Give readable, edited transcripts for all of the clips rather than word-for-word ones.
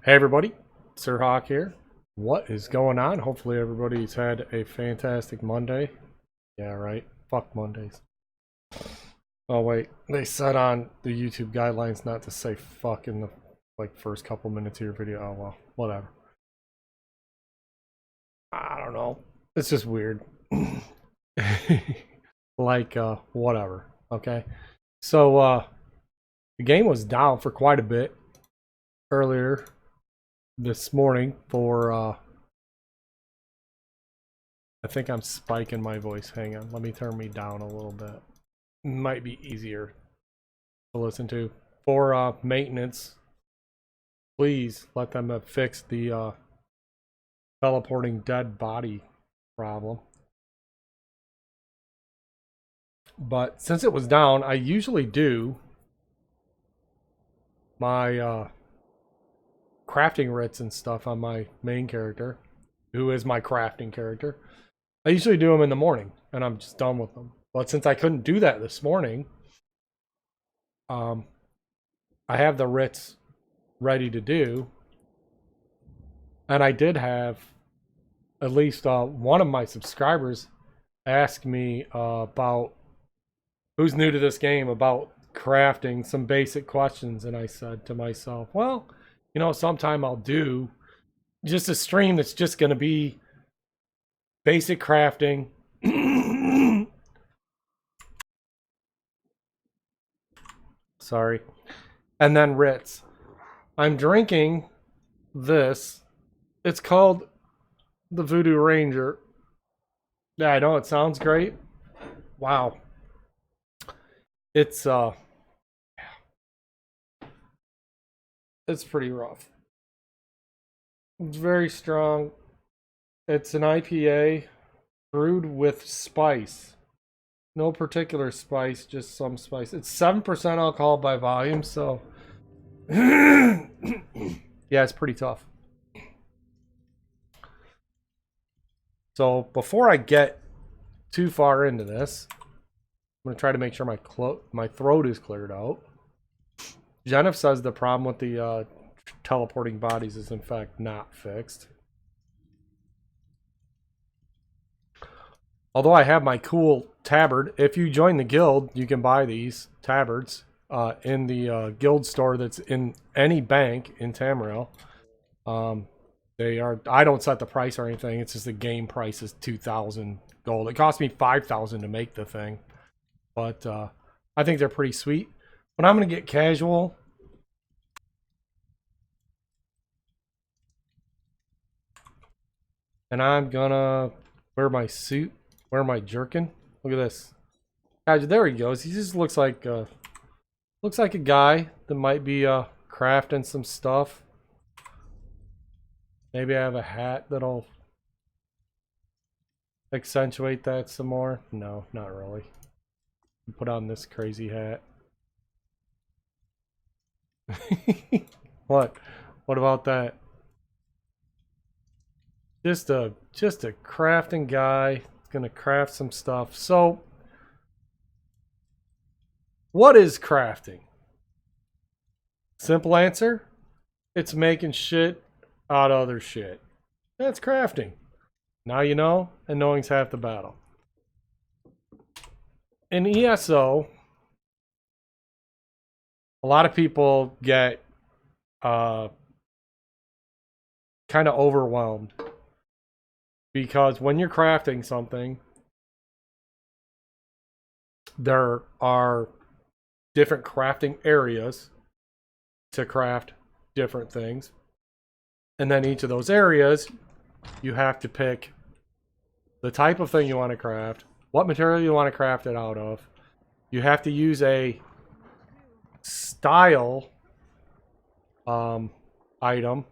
Hey everybody, Sir Hawk here. What is going on? Hopefully everybody's had a fantastic Monday. Yeah, right. Fuck Mondays. Oh wait, they said on the YouTube guidelines not to say fuck in the first couple minutes of your video. Oh well, whatever. I don't know. It's just weird. Whatever. Okay. So the game was down for quite a bit earlier this morning for I think I'm spiking my voice. Hang on, let me turn me down a little bit. Might be easier to listen to. For maintenance, please let them have fixed the teleporting dead body problem. But since it was down, I usually do my crafting writs and stuff on my main character, who is my crafting character. I usually do them in the morning, and I'm just done with them. But since I couldn't do that this morning, I have the writs ready to do. And I did have at least one of my subscribers ask me about who's new to this game, about crafting some basic questions. And I said to myself, well, you know, sometime I'll do just a stream that's just going to be basic crafting. Sorry. And then writs. I'm drinking this. It's called the Voodoo Ranger. Yeah, I know it sounds great. Wow. It's pretty rough. It's very strong. It's an IPA brewed with spice. No particular spice, just some spice. It's 7% alcohol by volume, so yeah, it's pretty tough. So before I get too far into this, I'm gonna try to make sure my throat is cleared out. Jennifer says the problem with the teleporting bodies is in fact not fixed. Although I have my cool tabard. If you join the guild, you can buy these tabards in the guild store that's in any bank in Tamriel. They are. I don't set the price or anything. It's just the game price is 2,000 gold. It cost me 5,000 to make the thing, but I think they're pretty sweet. But I'm gonna get casual. And I'm gonna wear my suit. Wear my jerkin. Look at this. There he goes. He just looks like a guy that might be crafting some stuff. Maybe I have a hat that'll accentuate that some more. No, not really. Put on this crazy hat. What? What about that? Just a crafting guy. Gonna craft some stuff. So what is crafting? Simple answer, it's making shit out of other shit. That's crafting. Now you know, and knowing's half the battle. In ESO, a lot of people get kind of overwhelmed. Because when you're crafting something, there are different crafting areas to craft different things. And then each of those areas, you have to pick the type of thing you want to craft, what material you want to craft it out of. You have to use a style item.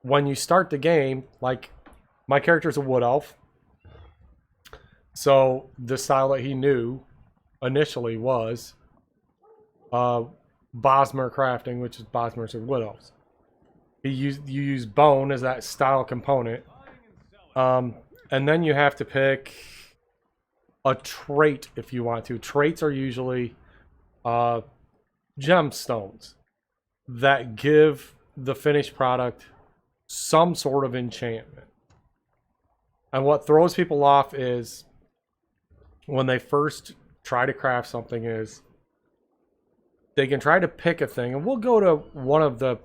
When you start the game, like my character's a wood elf, so the style that he knew initially was Bosmer crafting, which is Bosmer's of wood elves. You use bone as that style component, and then you have to pick a trait if you want to. Traits are usually gemstones that give the finished product some sort of enchantment. And what throws people off is when they first try to craft something is they can try to pick a thing, and we'll go to one of the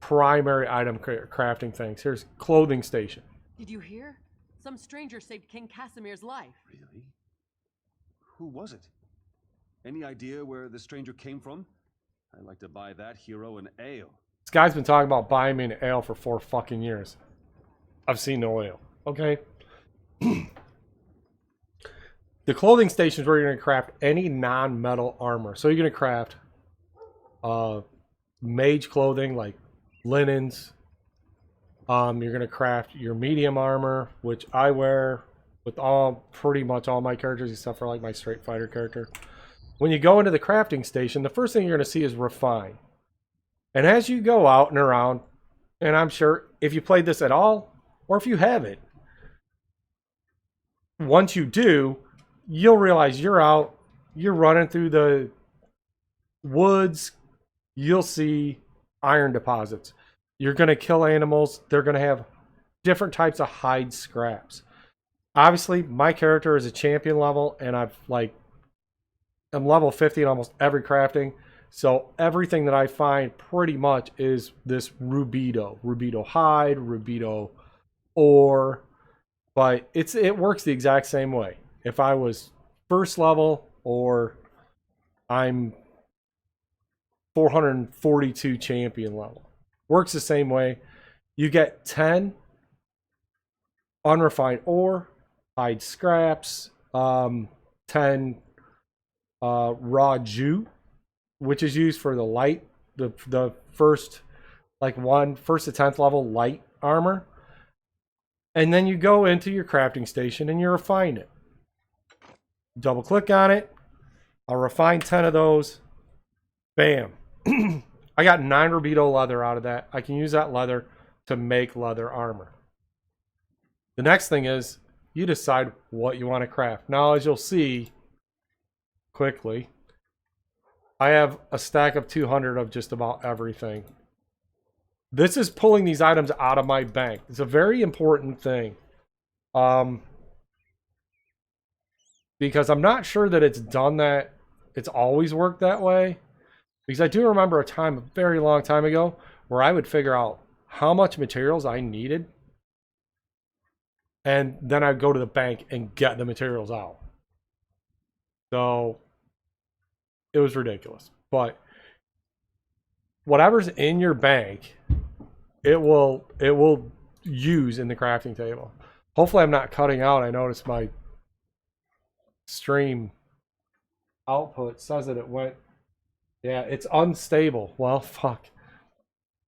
primary item crafting things. Here's clothing station. Did you hear? Some stranger saved King Casimir's life. Really? Who was it? Any idea where the stranger came from? I'd like to buy that hero an ale. This guy's been talking about buying me an ale for 4 fucking years. I've seen no ale. Okay? The clothing station is where you're going to craft any non-metal armor. So you're going to craft mage clothing like linens. You're going to craft your medium armor, which I wear with pretty much all my characters except for like my straight fighter character. When you go into the crafting station, the first thing you're going to see is refine. And as you go out and around, and I'm sure if you played this at all, or if you haven't, once you do, you'll realize you're out, you're running through the woods, you'll see iron deposits. You're going to kill animals. They're going to have different types of hide scraps. Obviously, my character is a champion level, and I'm level 50 in almost every crafting. So everything that I find pretty much is this rubido hide, rubido ore, but it works the exact same way. If I was first level or I'm 442 champion level, works the same way. You get 10 unrefined ore, hide scraps, 10 raw jute, which is used for the light, the first to 10th level light armor. And then you go into your crafting station and you refine it. Double click on it. I'll refine 10 of those. Bam. I got 9 rubido leather out of that. I can use that leather to make leather armor. The next thing is you decide what you want to craft. Now, as you'll see quickly, I have a stack of 200 of just about everything. This is pulling these items out of my bank. It's a very important thing. Because I'm not sure that it's always worked that way. Because I do remember a time, a very long time ago, where I would figure out how much materials I needed. And then I'd go to the bank and get the materials out. So it was ridiculous. But whatever's in your bank, it will use in the crafting table. Hopefully I'm not cutting out. I noticed my stream output says that it went. Yeah, it's unstable. Well, fuck.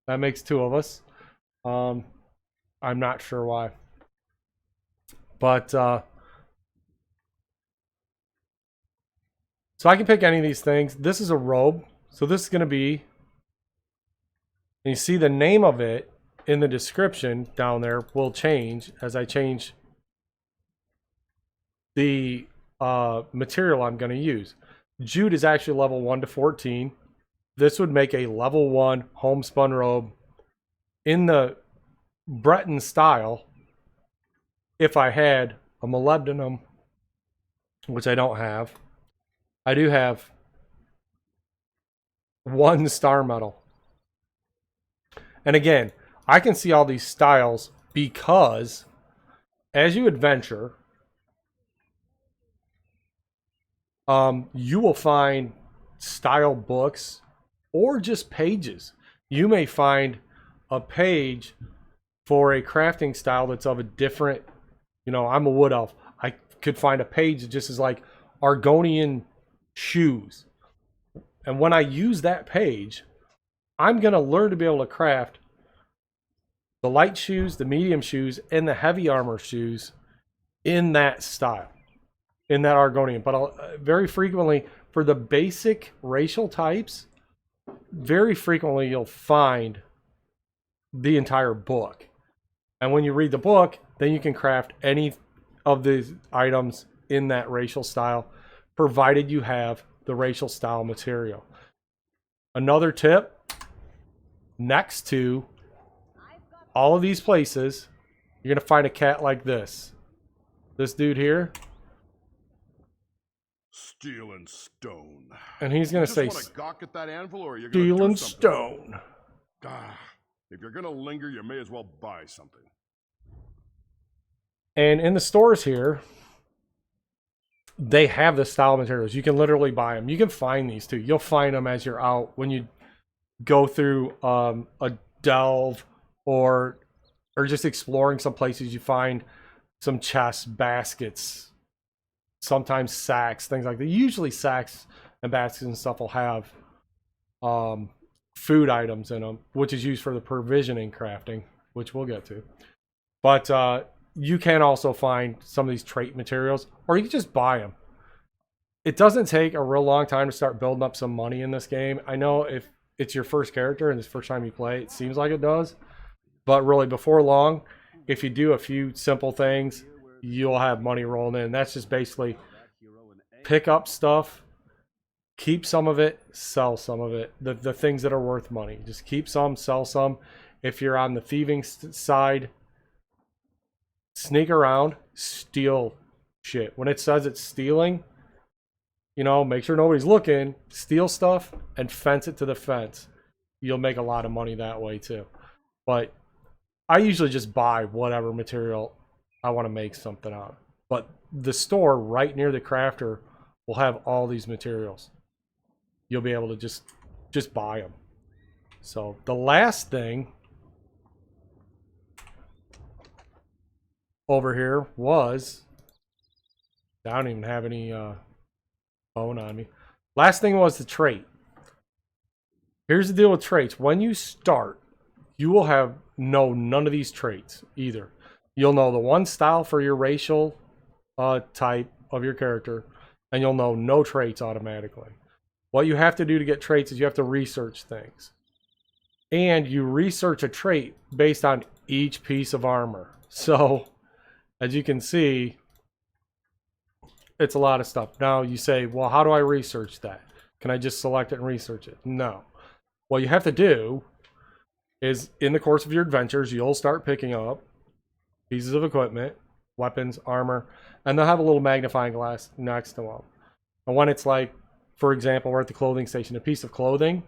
That makes 2 of us. I'm not sure why. But so I can pick any of these things. This is a robe. So this is going to be, and you see the name of it in the description down there will change as I change the material I'm going to use. Jute is actually level 1 to 14. This would make a level 1 homespun robe in the Breton style if I had a molybdenum, which I don't have. I do have 1 star metal. And again, I can see all these styles because as you adventure, you will find style books or just pages. You may find a page for a crafting style that's of a different, I'm a wood elf. I could find a page that just is like Argonian shoes. And when I use that page, I'm going to learn to be able to craft the light shoes, the medium shoes, and the heavy armor shoes in that style. In that Argonian, but very frequently for the basic racial types, very frequently you'll find the entire book. And when you read the book, then you can craft any of the items in that racial style, provided you have the racial style material. Another tip, next to all of these places, you're going to find a cat like this. This dude here. Steel and stone. And he's going to say, want to gawk at that anvil, or you're gonna steel do and something? stone. Ah, if you're gonna linger, you may as well buy something. And in the stores here, they have this style of materials. You can literally buy them. You can find these too. You'll find them as you're out when you go through a delve or just exploring some places. You find some chests, baskets, sometimes sacks, things like that. Usually sacks and baskets and stuff will have food items in them, which is used for the provisioning crafting, which we'll get to. But you can also find some of these trait materials, or you can just buy them. It doesn't take a real long time to start building up some money in this game. I know if it's your first character and it's the first time you play, it seems like it does. But really, before long, if you do a few simple things, you'll have money rolling in. That's just basically pick up stuff, keep some of it, sell some of it. The things that are worth money. Just keep some, sell some. If you're on the thieving side, sneak around, steal shit. When it says it's stealing, you know, make sure nobody's looking, steal stuff, and fence it to the fence. You'll make a lot of money that way too. But I usually just buy whatever material I want to make something out of. But the store right near the crafter will have all these materials. You'll be able to just buy them. So the last thing over here was, I don't even have any bone on me. Last thing was the trait. Here's the deal with traits. When you start, you will know none of these traits either. You'll know the one style for your racial type of your character, and you'll know no traits automatically. What you have to do to get traits is you have to research things. And you research a trait based on each piece of armor. So, as you can see, it's a lot of stuff. Now you say, well, how do I research that? Can I just select it and research it? No. What you have to do is, in the course of your adventures, you'll start picking up pieces of equipment, weapons, armor, and they'll have a little magnifying glass next to them. And when it's like, for example, we're at the clothing station, a piece of clothing,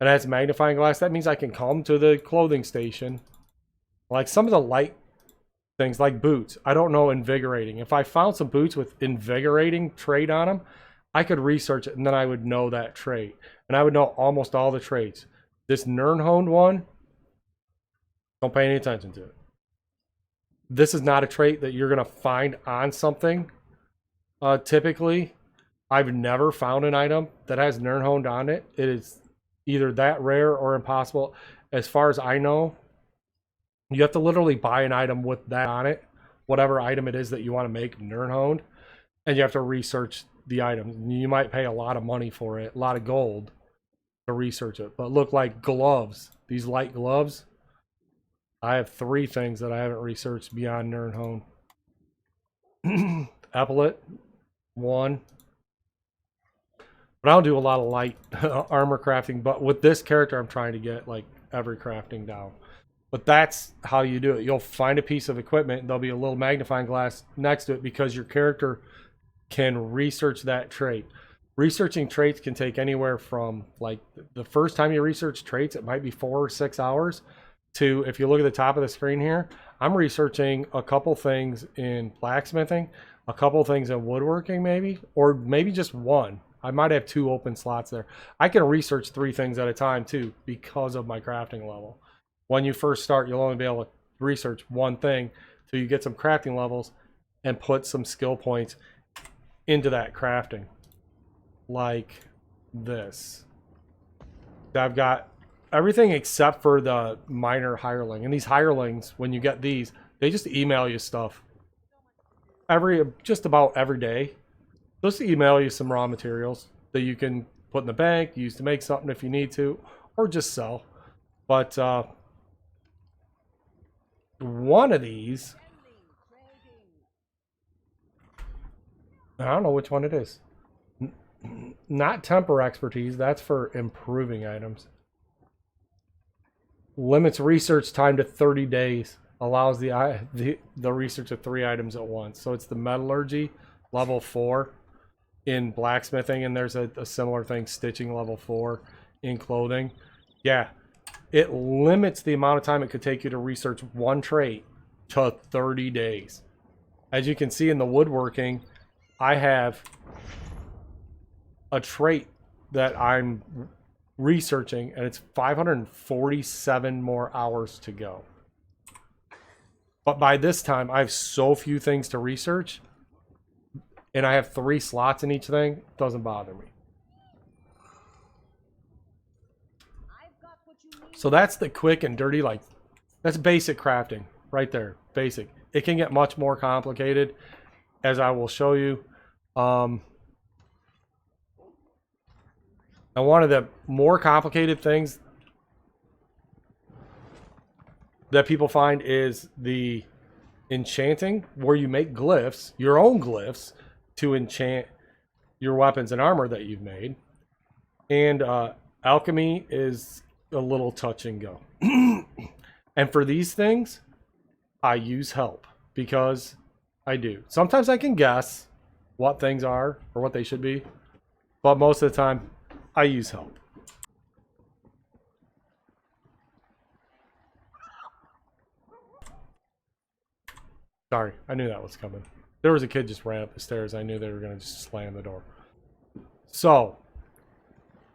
and it has a magnifying glass, that means I can come to the clothing station. Like some of the light things, like boots, I don't know invigorating. If I found some boots with invigorating trait on them, I could research it, and then I would know that trait. And I would know almost all the traits. This Nernhoned one, don't pay any attention to it. This is not a trait that you're going to find on something. Typically, I've never found an item that has Nernhoned on it. It is either that rare or impossible. As far as I know, you have to literally buy an item with that on it, whatever item it is that you want to make Nernhoned, and you have to research the item. You might pay a lot of money for it, a lot of gold to research it. But look, like gloves, these light gloves, I have 3 things that I haven't researched beyond Nernhoned. Epaulet, 1. But I don't do a lot of light armor crafting, but with this character I'm trying to get like every crafting down. But that's how you do it. You'll find a piece of equipment, and there'll be a little magnifying glass next to it because your character can research that trait. Researching traits can take anywhere from, like, the first time you research traits, it might be 4 or 6 hours, to, if you look at the top of the screen here, I'm researching a couple things in blacksmithing, a couple things in woodworking maybe, or maybe just 1. I might have 2 open slots there. I can research 3 things at a time too because of my crafting level. When you first start, you'll only be able to research 1 thing till you get some crafting levels and put some skill points into that crafting. Like this. I've got everything except for the minor hireling. And these hirelings, when you get these, they just email you stuff just about every day. They'll just email you some raw materials that you can put in the bank, use to make something if you need to, or just sell. But one of these, I don't know which one it is. Not temper expertise, that's for improving items. limits research time to 30 days. Allows the research of 3 items at once. So it's the metallurgy level 4 in blacksmithing, and there's a similar thing, stitching level 4 in clothing. Yeah, it limits the amount of time it could take you to research one trait to 30 days. As you can see in the woodworking, I have a trait that I'm researching, and it's 547 more hours to go. But by this time, I have so few things to research, and I have 3 slots in each thing. It doesn't bother me. So that's the quick and dirty, like, that's basic crafting right there. Basic. It can get much more complicated, as I will show you. And one of the more complicated things that people find is the enchanting, where you make glyphs, your own glyphs, to enchant your weapons and armor that you've made. And alchemy is a little touch and go. And for these things, I use help, because I do. Sometimes I can guess what things are or what they should be, but most of the time I use help. Sorry, I knew that was coming. There was a kid just ran up the stairs. I knew they were going to just slam the door. So,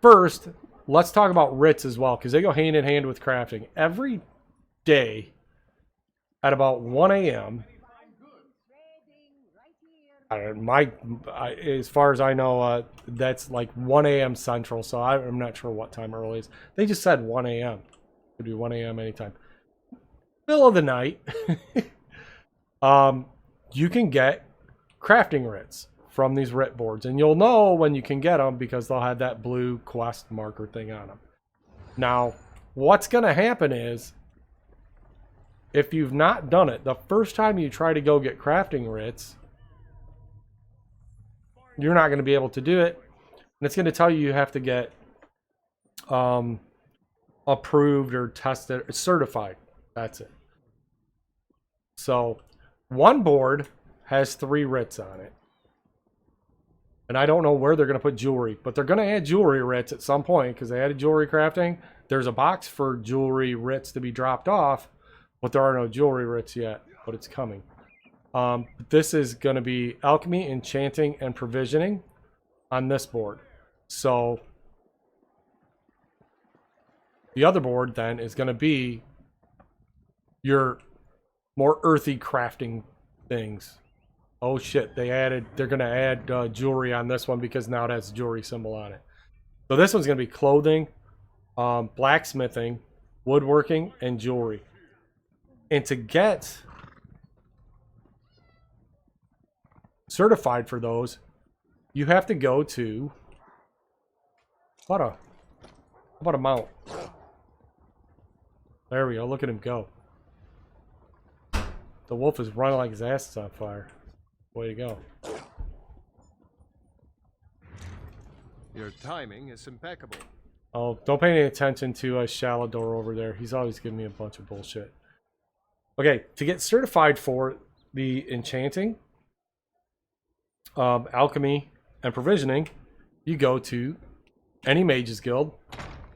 first, let's talk about writs as well, because they go hand in hand with crafting. Every day at about 1 a.m., as far as I know, that's like 1 a.m. Central, so I'm not sure what time early is. They just said 1 a.m. Could be 1 a.m. anytime. Middle of the night. You can get crafting writs from these writ boards, and you'll know when you can get them because they'll have that blue quest marker thing on them. Now, what's going to happen is, if you've not done it, the first time you try to go get crafting writs, you're not going to be able to do it, and it's going to tell you have to get approved or tested or certified. That's it. So one board has 3 writs on it. And I don't know where they're going to put jewelry, but they're going to add jewelry writs at some point, because they added jewelry crafting. There's a box for jewelry writs to be dropped off, but there are no jewelry writs yet, but it's coming. This is going to be alchemy, enchanting, and provisioning on this board. So the other board then is going to be your more earthy crafting things. Oh shit, they're going to add jewelry on this one, because now it has a jewelry symbol on it. So this one's going to be clothing, blacksmithing, woodworking, and jewelry. And to get certified for those, you have to go to... How about a mount? There we go, look at him go. The wolf is running like his ass is on fire. Way to go. Your timing is impeccable. Oh, don't pay any attention to Shalador over there. He's always giving me a bunch of bullshit. Okay, to get certified for the enchanting, alchemy, and provisioning, you go to any Mages Guild.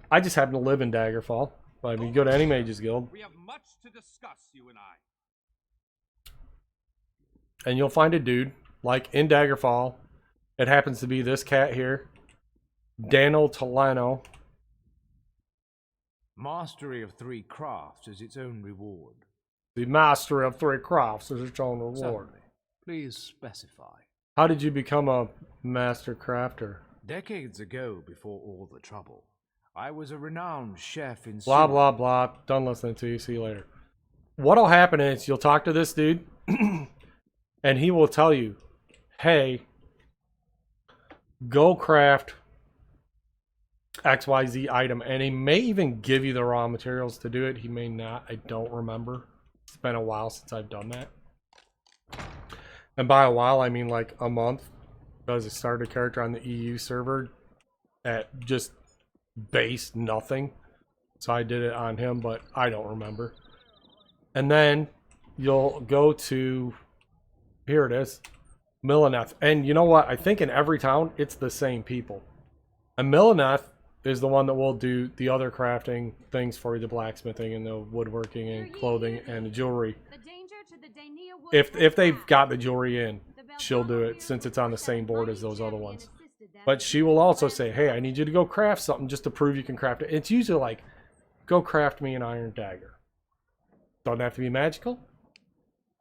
I just happen to live in Daggerfall, but I mean, you go to any Mages Guild. We have much to discuss, you and I. And you'll find a dude, like in Daggerfall. It happens to be this cat here, Daniel Tolano. Mastery of 3 crafts is its own reward. The master of 3 crafts is its own reward. Certainly. Please specify. How did you become a master crafter? Decades ago, before all the trouble, I was a renowned chef in Blah, Syria. blah, blah. Done listening to you. See you later. What'll happen is you'll talk to this dude, and he will tell you, hey, go craft XYZ item. And he may even give you the raw materials to do it. He may not. I don't remember. It's been a while since I've done that. And by a while, I mean like a month. Because I started a character on the EU server at just base nothing. So I did it on him, but I don't remember. And then you'll go to, here it is, Milaneth. And you know what? I think in every town, it's the same people. And Milaneth is the one that will do the other crafting things for you, the blacksmithing and the woodworking and clothing and the jewelry. If they've got the jewelry in, she'll do it since it's on the same board as those other ones. But she will also say, hey, I need you to go craft something just to prove you can craft it. It's usually like, go craft me an iron dagger. Doesn't have to be magical.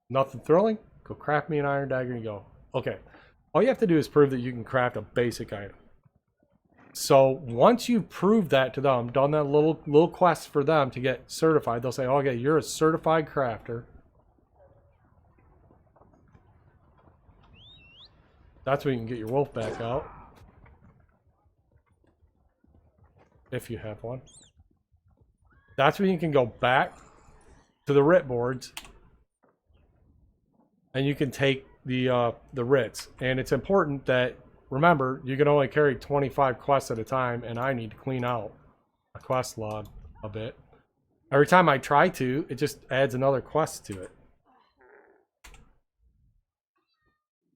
Nothing thrilling. Go craft me an iron dagger and you go, okay. All you have to do is prove that you can craft a basic item. So once you prove that to them, done that little quest for them to get certified, they'll say, okay, you're a certified crafter. That's when you can get your wolf back out. If you have one. That's when you can go back to the writ boards. And you can take the writs. And it's important that, remember, you can only carry 25 quests at a time, and I need to clean out a quest log a bit. Every time I try to, it just adds another quest to it.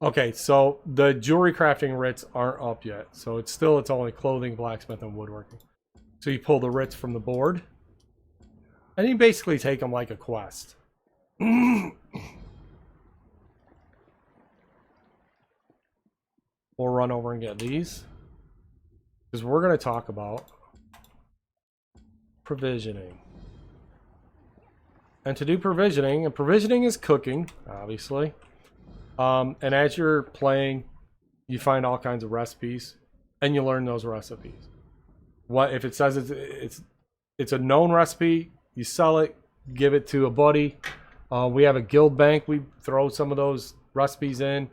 Okay, so the jewelry crafting writs aren't up yet. So it's only clothing, blacksmith, and woodworking. So you pull the writs from the board. And you basically take them like a quest. We'll run over and get these. Because we're going to talk about provisioning. And to do provisioning, and provisioning is cooking, obviously. And as you're playing, you find all kinds of recipes. And you learn those recipes. What if it says it's a known recipe, you sell it, give it to a buddy. We have a guild bank. We throw some of those recipes in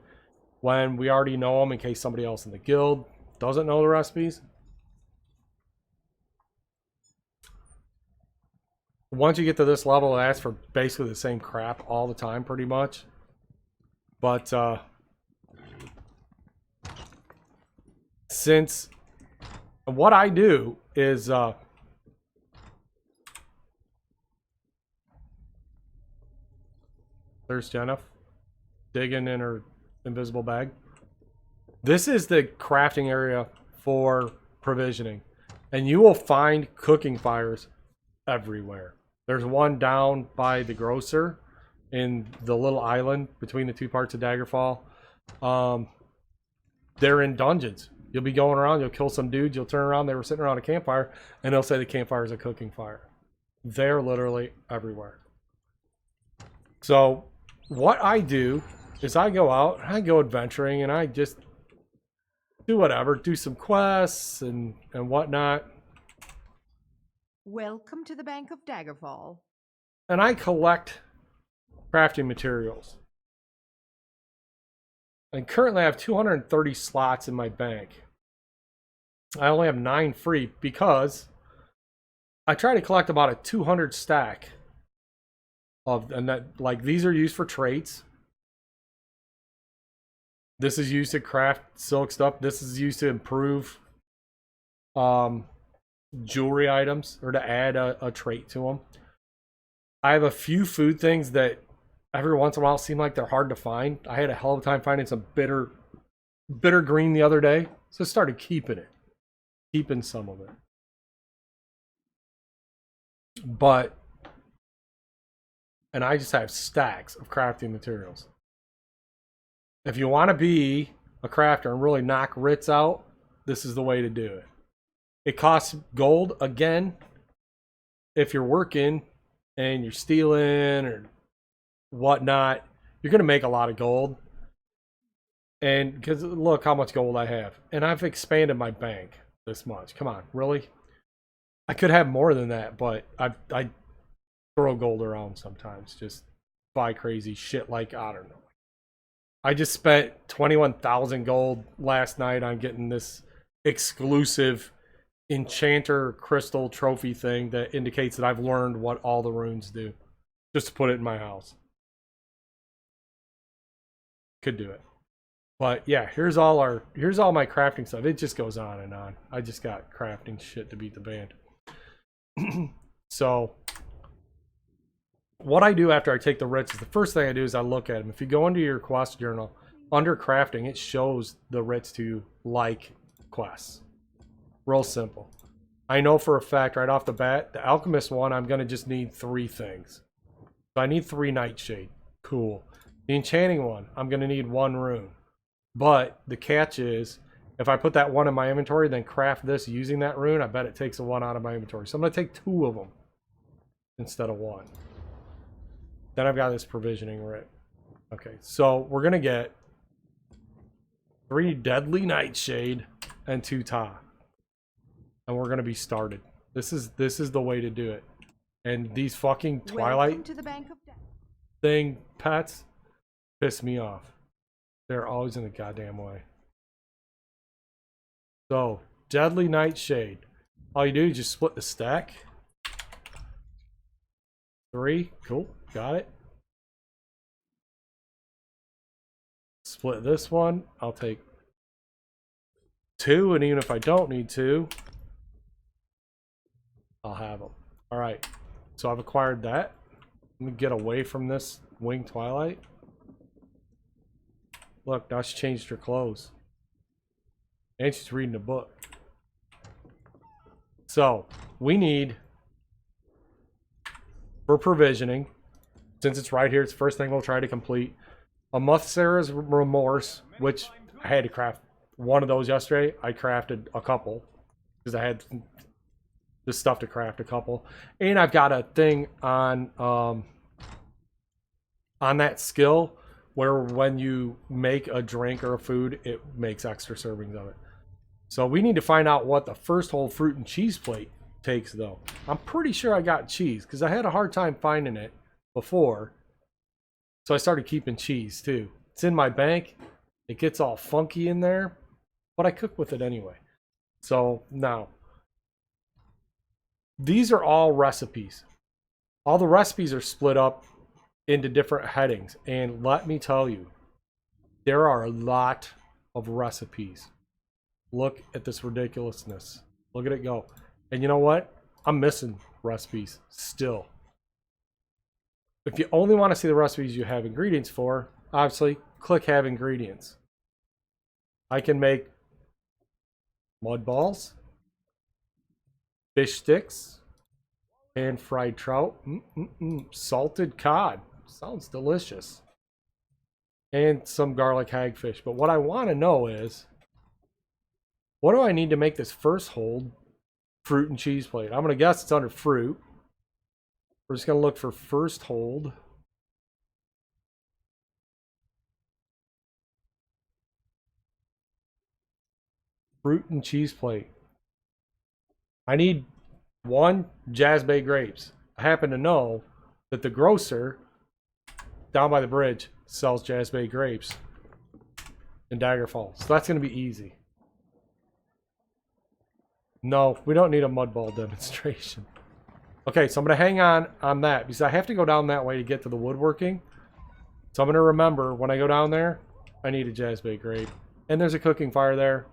when we already know them in case somebody else in the guild doesn't know the recipes. Once you get to this level, it asks for basically the same crap all the time, pretty much. But since what I do is there's Jennifer digging in her invisible bag. This is the crafting area for provisioning, and you will find cooking fires everywhere. There's one down by the grocer in the little island between the two parts of Daggerfall. They're in dungeons. You'll be going around, you'll kill some dudes, you'll turn around, they were sitting around a campfire, and they'll say the campfire is a cooking fire. They're literally everywhere. So what I do is I go out, I go adventuring, and I just do whatever, do some quests and whatnot. Welcome to the Bank of Daggerfall. And I collect crafting materials. And currently I have 230 slots in my bank. I only have 9 free because I try to collect about a 200 stack of, and that, like, these are used for traits. This is used to craft silk stuff. This is used to improve jewelry items or to add a trait to them. I have a few food things that every once in a while seem like they're hard to find. I had a hell of a time finding some bitter green the other day, so I started keeping some of it. But, and I just have stacks of crafting materials. If you want to be a crafter and really knock writs out, this is the way to do it. It costs gold, again, if you're working and you're stealing or whatnot, you're going to make a lot of gold. And because look how much gold I have. And I've expanded my bank this much. Come on, really? I could have more than that, but I throw gold around sometimes. Just buy crazy shit like, I don't know. I just spent 21,000 gold last night on getting this exclusive enchanter crystal trophy thing that indicates that I've learned what all the runes do. Just to put it in my house. Could do it. But yeah, here's all my crafting stuff. It just goes on and on. I just got crafting shit to beat the band. So what I do after I take the writs is the first thing I do is I look at them. If you go into your quest journal, under crafting, it shows the writs to like quests. Real simple. I know for a fact right off the bat, the alchemist one, I'm going to just need 3 things. So I need 3 nightshade. Cool. The enchanting one, I'm going to need 1 rune. But the catch is, if I put that 1 in my inventory, then craft this using that rune, I bet it takes a 1 out of my inventory. So I'm going to take 2 of them instead of 1. Then I've got this provisioning writ. Okay, so we're going to get 3 deadly nightshade and 2 taa. And we're going to be started. This is the way to do it. And these fucking Twilight Welcome to the Bank of thing pets piss me off. They're always in the goddamn way. So, deadly nightshade. All you do is just split the stack. 3, cool, got it. Split this one. I'll take 2, and even if I don't need 2, I'll have them. All right, so I've acquired that. Let me get away from this winged Twilight. Look, now she changed her clothes. And she's reading a book. So, we need, for provisioning, since it's right here, it's the first thing we'll try to complete, a Muthsera's Remorse, which I had to craft one of those yesterday. I crafted a couple, because I had the stuff to craft a couple. And I've got a thing on that skill where when you make a drink or a food, it makes extra servings of it. So we need to find out what the first whole fruit and cheese plate takes, though. I'm pretty sure I got cheese, because I had a hard time finding it before. So I started keeping cheese, too. It's in my bank. It gets all funky in there, but I cook with it anyway. So now, these are all recipes. All the recipes are split up into different headings. And let me tell you, there are a lot of recipes. Look at this ridiculousness. Look at it go. And you know what? I'm missing recipes still. If you only want to see the recipes you have ingredients for, obviously, click Have Ingredients. I can make mud balls, fish sticks, and fried trout, salted cod. Sounds delicious. And some garlic hagfish. But what I want to know is, what do I need to make this first hold fruit and cheese plate? I'm going to guess it's under fruit. We're just going to look for first hold. Fruit and cheese plate. I need 1 Jazz Bay grapes. I happen to know that the grocer down by the bridge sells Jazz Bay grapes in Daggerfall. So that's going to be easy. No, we don't need a mud ball demonstration. Okay, so I'm going to hang on that because I have to go down that way to get to the woodworking. So I'm going to remember when I go down there, I need a Jazz Bay grape. And there's a cooking fire there.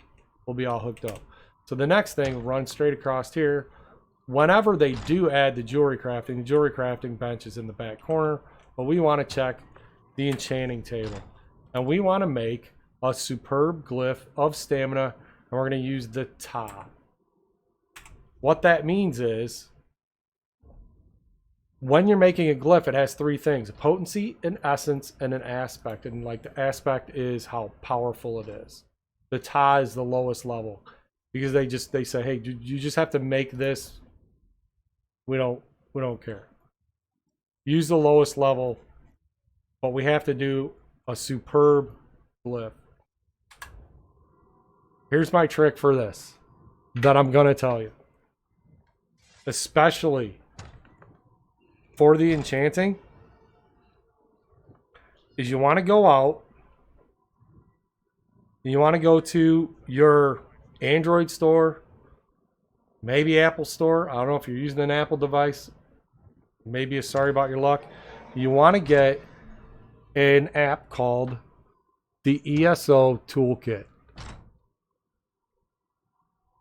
We'll be all hooked up. So the next thing, run straight across here. Whenever they do add the jewelry crafting bench is in the back corner. But we want to check the enchanting table. And we want to make a superb glyph of stamina. And we're going to use the taa. What that means is, when you're making a glyph, it has 3 things: a potency, an essence, and an aspect. And like the aspect is how powerful it is. The taa is the lowest level because they say, hey, you just have to make this. We don't care. Use the lowest level, but we have to do a superb glyph. Here's my trick for this that I'm gonna tell you. Especially for the enchanting, is you want to go out, you want to go to your Android store, maybe Apple store. I don't know if you're using an Apple device. Maybe sorry about your luck. You want to get an app called the ESO Toolkit.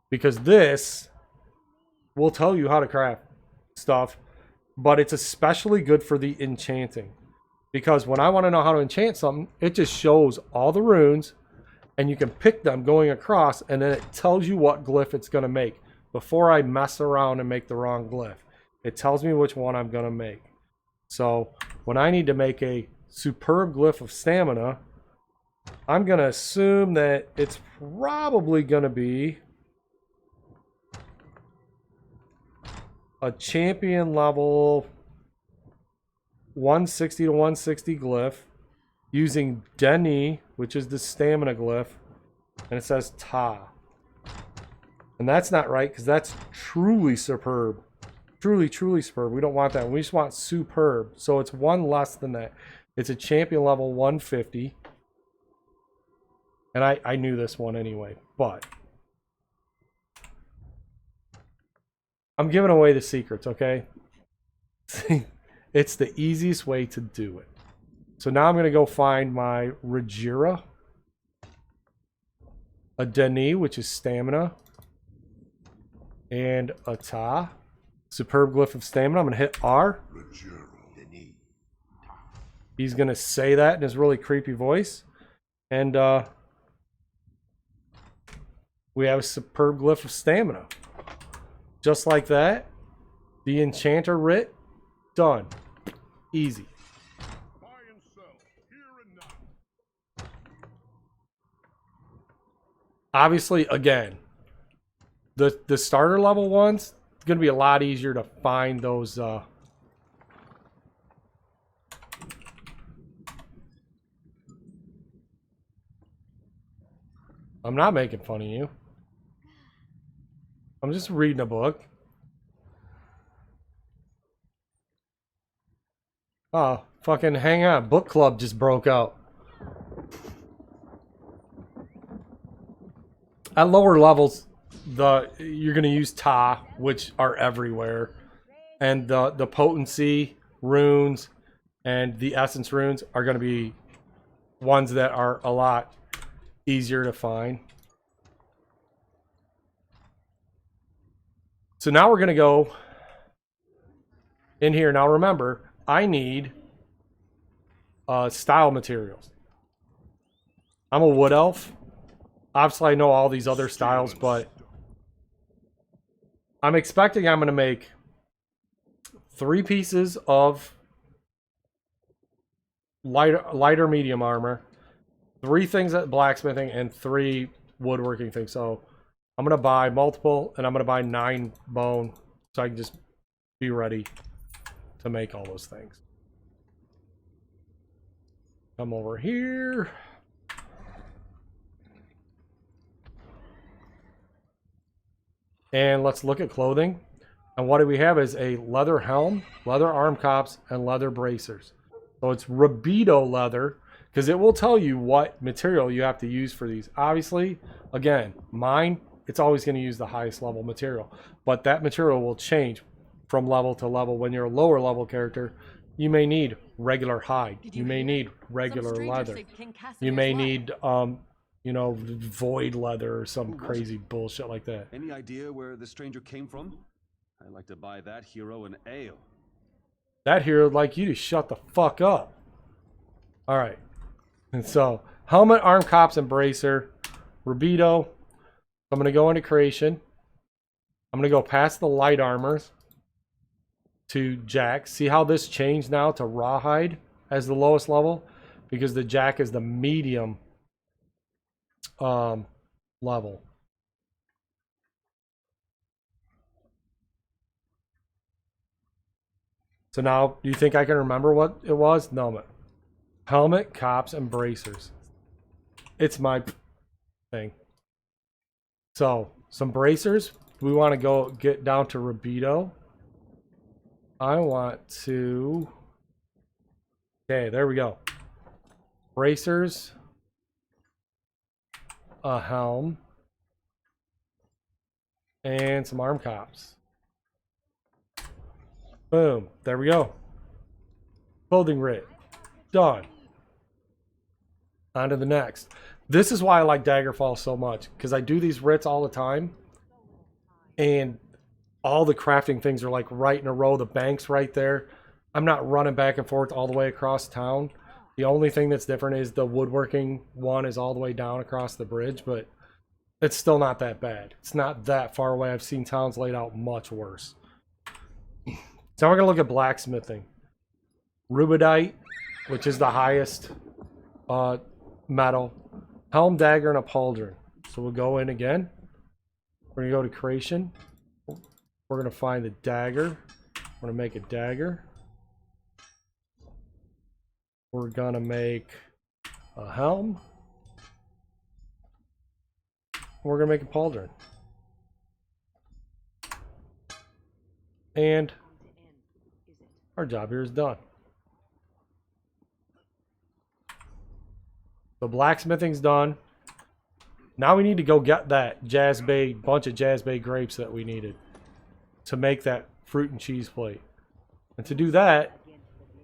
Because this will tell you how to craft stuff, but it's especially good for the enchanting. Because when I want to know how to enchant something, it just shows all the runes, and you can pick them going across, and then it tells you what glyph it's going to make. Before I mess around and make the wrong glyph, it tells me which one I'm going to make. So when I need to make a superb glyph of stamina, I'm going to assume that it's probably going to be a champion level 160 to 160 glyph using Denny, which is the stamina glyph, and it says Ta. And that's not right, because that's truly superb. Truly, truly superb. We don't want that. We just want superb. So it's one less than that. It's a champion level 150. And I knew this one anyway, but I'm giving away the secrets, okay? It's the easiest way to do it. So now I'm going to go find my Regira, a Denis, which is stamina, and a Ta, superb glyph of stamina. I'm going to hit R. He's going to say that in his really creepy voice. And we have a superb glyph of stamina. Just like that. The Enchanter Writ, done. Easy. Buy and sell, here and now. Obviously, again, the starter level ones, it's going to be a lot easier to find those. I'm not making fun of you. I'm just reading a book. Oh, fucking hang on. Book club just broke out. At lower levels, you're going to use Ta, which are everywhere. And the potency runes and the essence runes are going to be ones that are a lot easier to find. So now we're going to go in here. Now remember, I need style materials. I'm a wood elf. Obviously, I know all these other styles, but I'm expecting I'm going to make 3 pieces of lighter medium armor, 3 things at blacksmithing, and 3 woodworking things. So I'm going to buy multiple, and I'm going to buy 9 bone, so I can just be ready to make all those things. Come over here. And let's look at clothing. And what do we have is a leather helm, leather arm caps, and leather bracers. So it's Rabido leather, because it will tell you what material you have to use for these. Obviously, again, mine, it's always going to use the highest level material. But that material will change from level to level. When you're a lower level character, you may need regular hide. You may need regular leather. You may need, you know, void leather or some crazy bullshit like that. Any idea where the stranger came from? I'd like to buy that hero an ale. That hero would like you to shut the fuck up. All right. And so, helmet, arm caps, and bracer. Rabido. I'm going to go into creation. I'm going to go past the light armors to Jack. See how this changed now to rawhide as the lowest level? Because the Jack is the medium level. So now, do you think I can remember what it was? No. Helmet, cops, and bracers. It's my thing. So, some bracers. We want to go get down to Rabido. I want to... Okay, there we go. Bracers. A helm. And some arm caps. Boom. There we go. Clothing writ. Done. On to the next. This is why I like Daggerfall so much, because I do these writs all the time, and all the crafting things are like right in a row. The bank's right there. I'm not running back and forth all the way across town. The only thing that's different is the woodworking one is all the way down across the bridge, but it's still not that bad. It's not that far away. I've seen towns laid out much worse. So we're going to look at blacksmithing. Rubidite, which is the highest metal. Helm, dagger, and a pauldron. So we'll go in again. We're going to go to creation. We're going to find the dagger. We're going to make a dagger. We're going to make a helm. We're going to make a pauldron. And our job here is done. So blacksmithing's done. Now we need to go get that bunch of Jazz-Bay grapes that we needed to make that fruit and cheese plate. And to do that,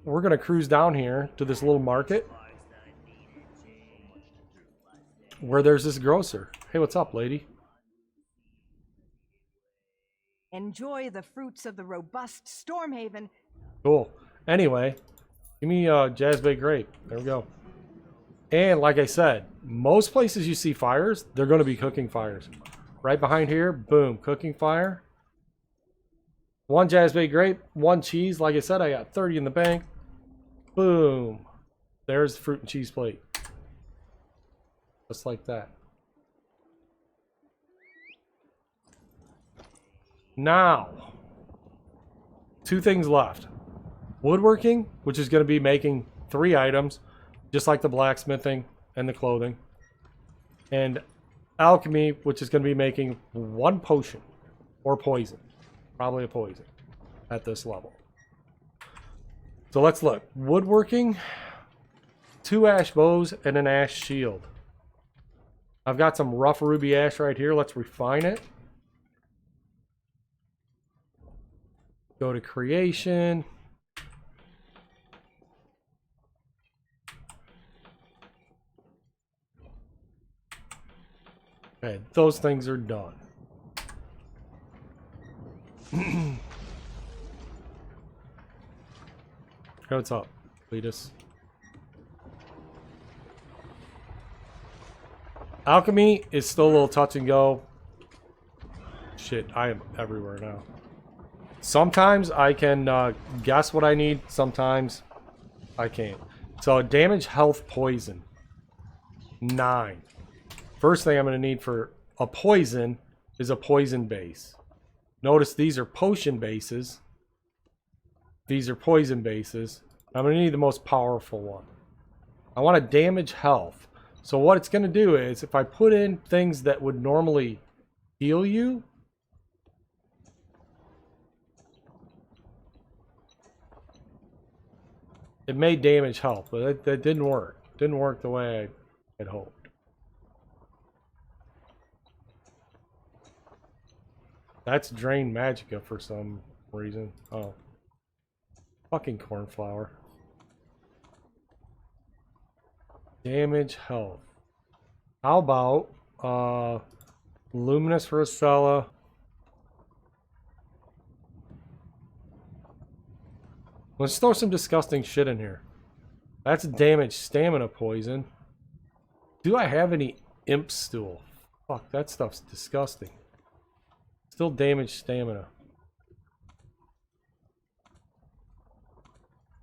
we're going to cruise down here to this little market where there's this grocer. Hey, what's up, lady? Enjoy the fruits of the robust Stormhaven. Cool. Anyway, give me a Jazz-Bay grape. There we go. And like I said, most places you see fires, they're going to be cooking fires. Right behind here, boom, cooking fire. One Jazz-Bay grape, one cheese. Like I said, I got 30 in the bank. Boom. There's the fruit and cheese plate. Just like that. Now, two things left. Woodworking, which is going to be making 3 items, just like the blacksmithing and the clothing. And alchemy, which is going to be making 1 potion or poison. Probably a poison at this level. So let's look. Woodworking, 2 ash bows and an ash shield. I've got some rough ruby ash right here. Let's refine it. Go to creation. Okay, those things are done. Hey, what's up, Cletus? Alchemy is still a little touch and go. Shit, I am everywhere now. Sometimes I can guess what I need. Sometimes I can't. So damage, health, poison. 9. First thing I'm going to need for a poison is a poison base. Notice these are potion bases. These are poison bases. I'm going to need the most powerful one. I want to damage health. So what it's going to do is if I put in things that would normally heal you, it may damage health, but that didn't work. Didn't work the way I had hoped. That's drained magicka for some reason. Oh. Fucking cornflower. Damage health. How about luminous Rosella? Let's throw some disgusting shit in here. That's damage stamina poison. Do I have any imp stool? Fuck, that stuff's disgusting. Still damage stamina.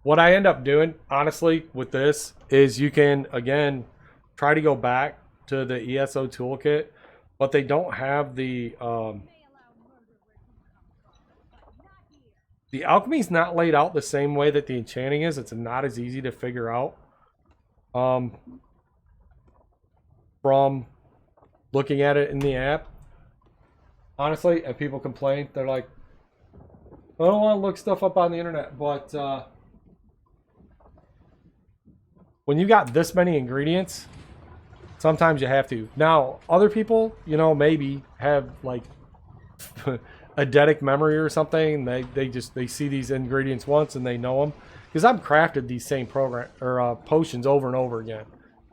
What I end up doing, honestly, with this is you can, again, try to go back to the ESO toolkit, but they don't have the alchemy's not laid out the same way that the enchanting is. It's not as easy to figure out from looking at it in the app. Honestly, and people complain, they're like, I don't want to look stuff up on the internet, but when you got this many ingredients, sometimes you have to. Now, other people, you know, maybe have like eidetic memory or something. They see these ingredients once and they know them. Because I've crafted these same potions over and over again.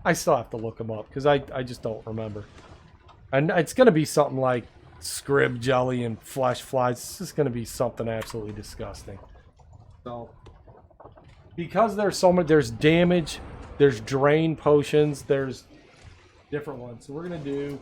I still have to look them up because I just don't remember. And it's going to be something like scrib jelly and flesh flies. It's just going to be something absolutely disgusting. So, because there's so much, there's damage, there's drain potions, there's different ones. So we're going to do...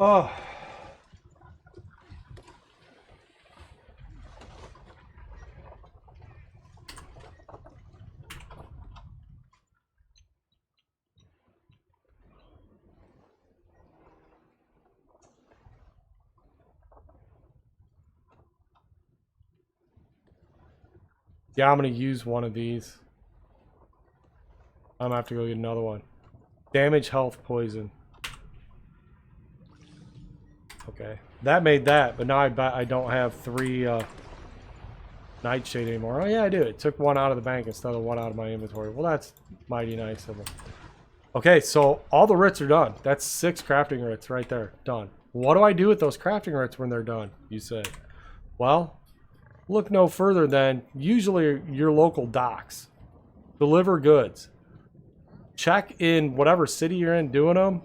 Oh. Yeah, I'm going to use one of these. I'm going to have to go get another one. Damage, health, poison. Okay. That made that, but now I don't have 3 Nightshade anymore. Oh, yeah, I do. It took 1 out of the bank instead of 1 out of my inventory. Well, that's mighty nice of them. Okay, so all the writs are done. That's 6 crafting writs right there. Done. What do I do with those crafting writs when they're done, you say? Well, look no further than usually your local docks. Deliver goods. Check in whatever city you're in doing them,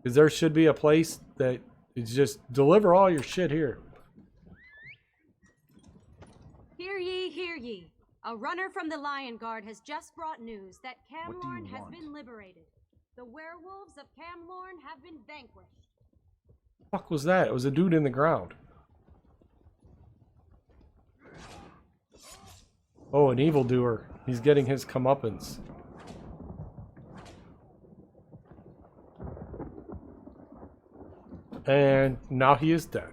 because there should be a place that is just deliver all your shit here. Hear ye, hear ye. A runner from the Lion Guard has just brought news that Camlorn has been liberated. The werewolves of Camlorn have been vanquished. What the fuck was that? It was a dude in the ground. Oh, an evildoer. He's getting his comeuppance. And now he is dead.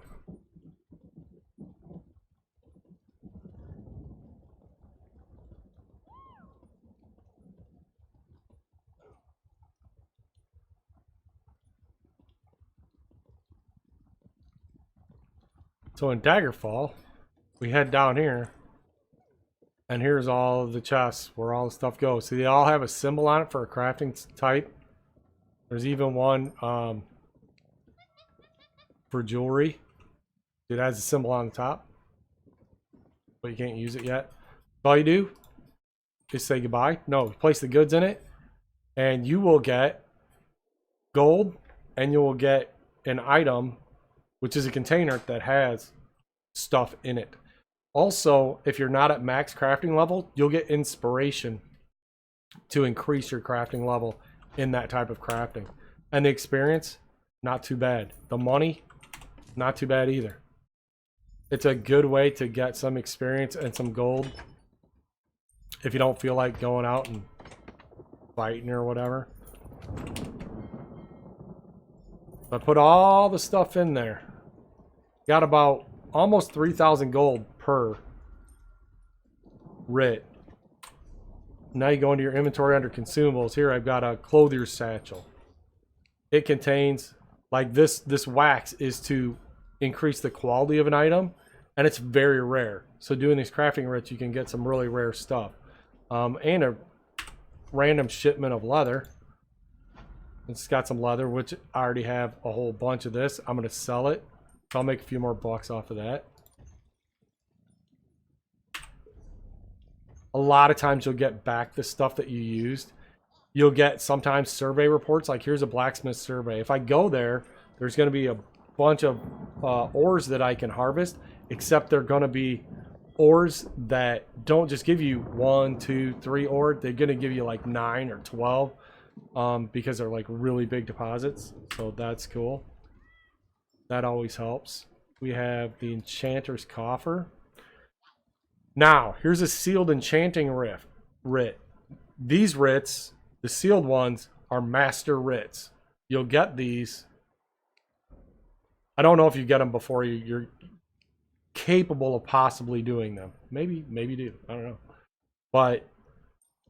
So in Daggerfall, we head down here. And here's all of the chests where all the stuff goes. See, they all have a symbol on it for a crafting type. There's even one for jewelry. It has a symbol on the top. But you can't use it yet. All you do is say goodbye. No, place the goods in it. And you will get gold. And you will get an item, which is a container that has stuff in it. Also, if you're not at max crafting level, you'll get inspiration to increase your crafting level in that type of crafting. And the experience, not too bad. The money, not too bad either. It's a good way to get some experience and some gold if you don't feel like going out and fighting or whatever. I put all the stuff in there. Got about almost 3,000 gold per writ. Now you go into your inventory under consumables. Here I've got a clothier's satchel. It contains, like this wax is to increase the quality of an item, and it's very rare. So doing these crafting writs, you can get some really rare stuff. And a random shipment of leather. It's got some leather, which I already have a whole bunch of this. I'm going to sell it. I'll make a few more bucks off of that. A lot of times you'll get back the stuff that you used. You'll get sometimes survey reports, like here's a blacksmith survey. If I go there, there's going to be a bunch of ores that I can harvest, except they're going to be ores that don't just give you 1, 2, 3 ore. They're going to give you like 9 or 12 because they're like really big deposits. So that's cool. That always helps. We have the Enchanter's Coffer. Now, here's a sealed enchanting writ. These writs, the sealed ones, are master writs. You'll get these. I don't know if you get them before you're capable of possibly doing them. Maybe do. I don't know. But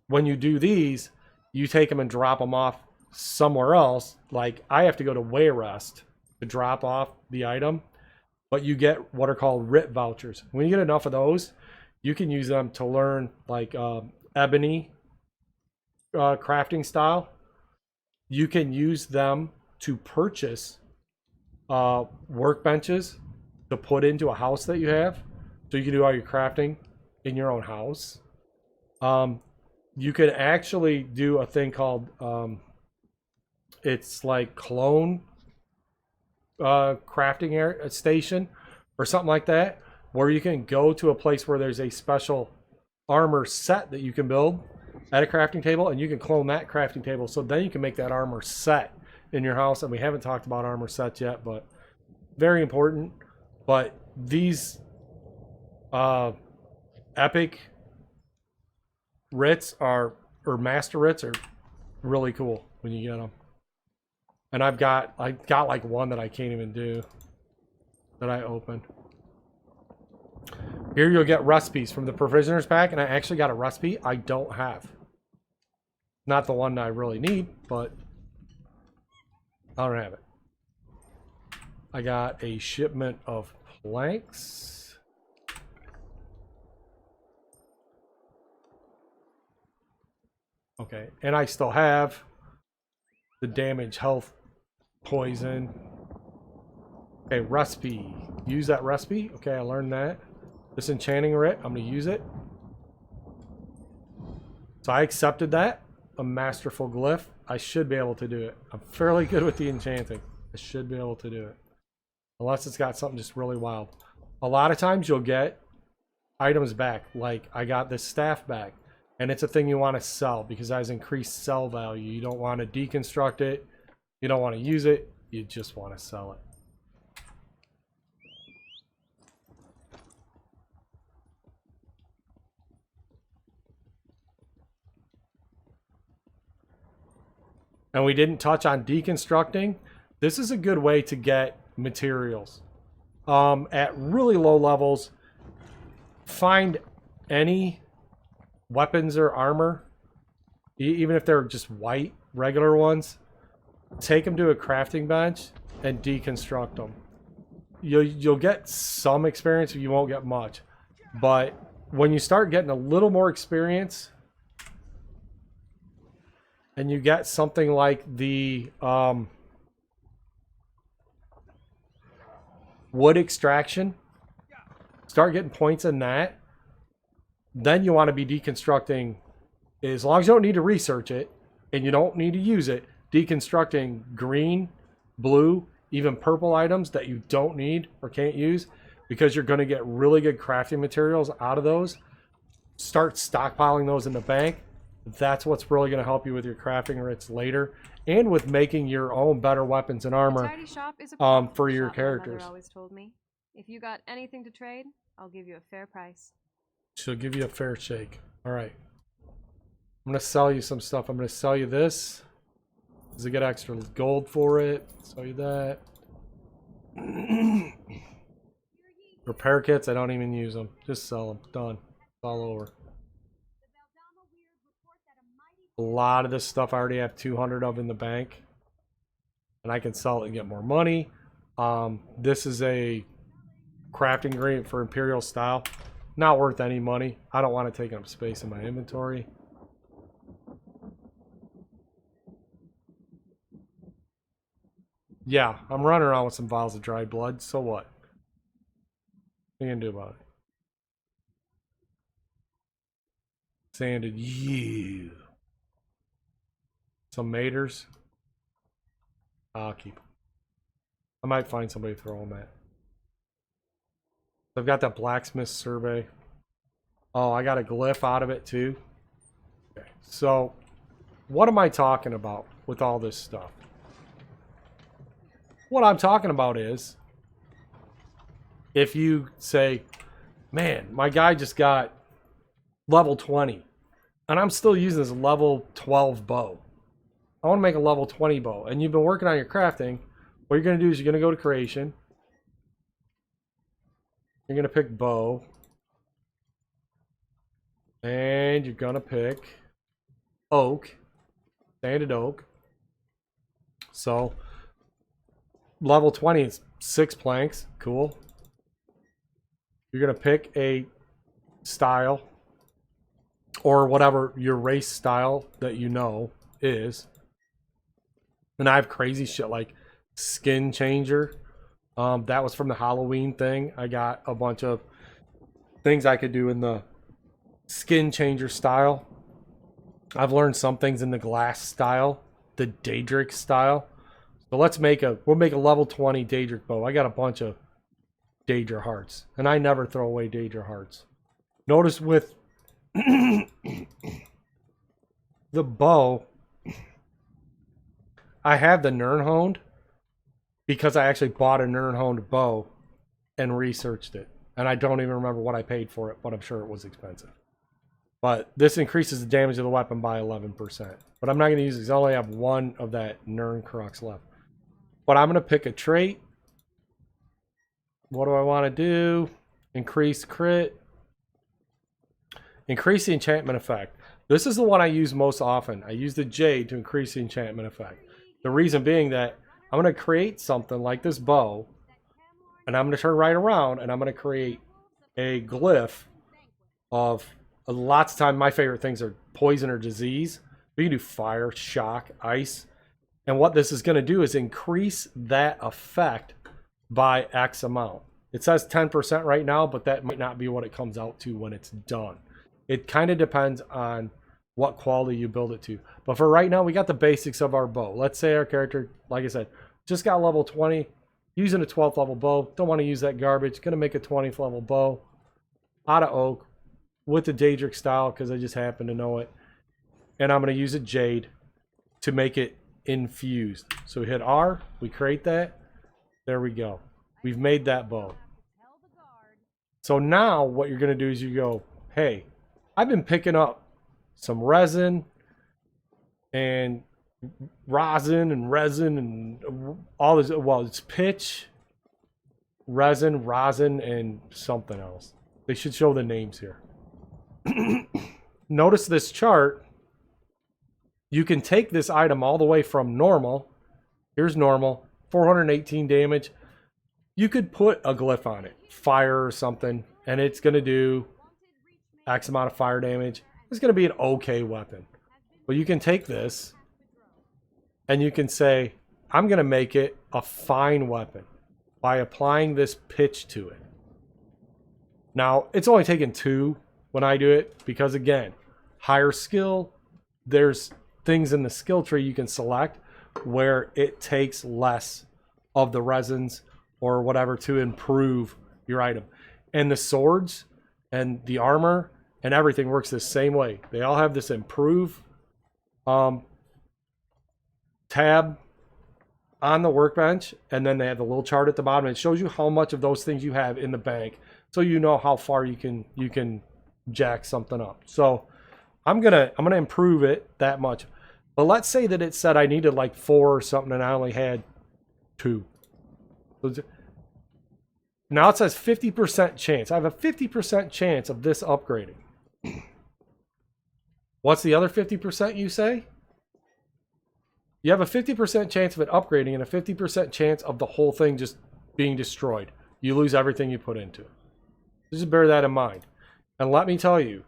when you do these, you take them and drop them off somewhere else. Like, I have to go to Wayrest to drop off the item, but you get what are called writ vouchers. When you get enough of those, you can use them to learn like ebony crafting style, you can use them to purchase workbenches to put into a house that you have, so you can do all your crafting in your own house. You can actually do a thing called it's like clone crafting station or something like that, where you can go to a place where there's a special armor set that you can build at a crafting table, and you can clone that crafting table, so then you can make that armor set in your house. And we haven't talked about armor sets yet, but very important. But these epic writs or master writs are really cool when you get them. And I got like one that I can't even do, that I opened. Here you'll get recipes from the Provisioners pack, and I actually got a recipe I don't have. Not the one I really need, but I don't have it. I got a shipment of planks. Okay, and I still have the damage, health, poison. Okay, recipe. Use that recipe. Okay, I learned that. This enchanting writ, I'm going to use it. So I accepted that. A masterful glyph. I should be able to do it. I'm fairly good with the enchanting. I should be able to do it. Unless it's got something just really wild. A lot of times you'll get items back. Like I got this staff back. And it's a thing you want to sell because it has increased sell value. You don't want to deconstruct it. You don't want to use it. You just want to sell it. And we didn't touch on deconstructing. This is a good way to get materials. At really low levels, find any weapons or armor, even if they're just white, regular ones, take them to a crafting bench and deconstruct them. You'll get some experience, but you won't get much. But when you start getting a little more experience, and you get something like the wood extraction, start getting points in that, then you want to be deconstructing, as long as you don't need to research it and you don't need to use it, deconstructing green, blue, even purple items that you don't need or can't use, because you're going to get really good crafting materials out of those. Start stockpiling those in the bank. That's what's really going to help you with your crafting writs later, and with making your own better weapons and armor for your characters. Always told me, if you got anything to trade, I'll give you a fair price. She'll give you a fair shake. All right. I'm going to sell you some stuff. I'm going to sell you this. Does it get extra gold for it? Sell you that. Repair kits, I don't even use them. Just sell them. Done. It's all over. A lot of this stuff I already have 200 of in the bank. And I can sell it and get more money. This is a crafting ingredient for Imperial style. Not worth any money. I don't want to take up space in my inventory. Yeah, I'm running around with some vials of dried blood. So what? What are you gonna do about it? Sanded you. Some maters. I'll keep them. I might find somebody to throw them at. I've got that blacksmith survey. Oh, I got a glyph out of it too. Okay, so what am I talking about with all this stuff? What I'm talking about is, if you say, man, my guy just got level 20 and I'm still using this level 12 bow. I want to make a level 20 bow, and you've been working on your crafting. What you're going to do is you're going to go to creation. You're going to pick bow. And you're going to pick oak. Sanded oak. So level 20 is 6 planks. Cool. You're going to pick a style. or whatever your race style that you know is. And I have crazy shit like skin changer. That was from the Halloween thing. I got a bunch of things I could do in the skin changer style. I've learned some things in the glass style, the Daedric style. So we'll make a level 20 Daedric bow. I got a bunch of Daedra hearts, and I never throw away Daedra hearts. Notice with the bow, I have the Nirnhoned because I actually bought a Nirnhoned bow and researched it. And I don't even remember what I paid for it, but I'm sure it was expensive. But this increases the damage of the weapon by 11%. But I'm not going to use it because I only have one of that Nirn Crux left. But I'm going to pick a trait. What do I want to do? Increase crit. Increase the enchantment effect. This is the one I use most often. I use the Jade to increase the enchantment effect. The reason being that I'm going to create something like this bow. And I'm going to turn right around and I'm going to create a glyph of lots of time. My favorite things are poison or disease. We can do fire, shock, ice. And what this is going to do is increase that effect by X amount. It says 10% right now, but that might not be what it comes out to when it's done. It kind of depends on what quality you build it to. But for right now, we got the basics of our bow. Let's say our character, like I said, just got level 20. Using a 12th level bow. Don't want to use that garbage. Going to make a 20th level bow out of oak with the Daedric style because I just happen to know it. And I'm going to use a Jade to make it infused. So we hit R. We create that. There we go. We've made that bow. So now what you're going to do is you go, hey, I've been picking up some resin and resin and all this. Well, it's pitch, resin, and something else. They should show the names here. Notice this chart. You can take this item all the way from normal. Here's normal, 418 damage. You could put a glyph on it, fire or something, and it's going to do X amount of fire damage. It's going to be an okay weapon. But you can take this and you can say, I'm going to make it a fine weapon by applying this pitch to it. Now, it's only taken 2 when I do it because, again, higher skill, there's things in the skill tree you can select where it takes less of the resins or whatever to improve your item. And the swords and the armor and everything works the same way. They all have this improve tab on the workbench, and then they have the little chart at the bottom. It shows you how much of those things you have in the bank, so you know how far you can jack something up. So I'm gonna improve it that much. But let's say that it said I needed like 4 or something, and I only had 2. Now it says 50% chance. I have a 50% chance of this upgrading. What's the other 50% you say? You have a 50% chance of it upgrading and a 50% chance of the whole thing just being destroyed. You lose everything you put into it. Just bear that in mind. And let me tell you,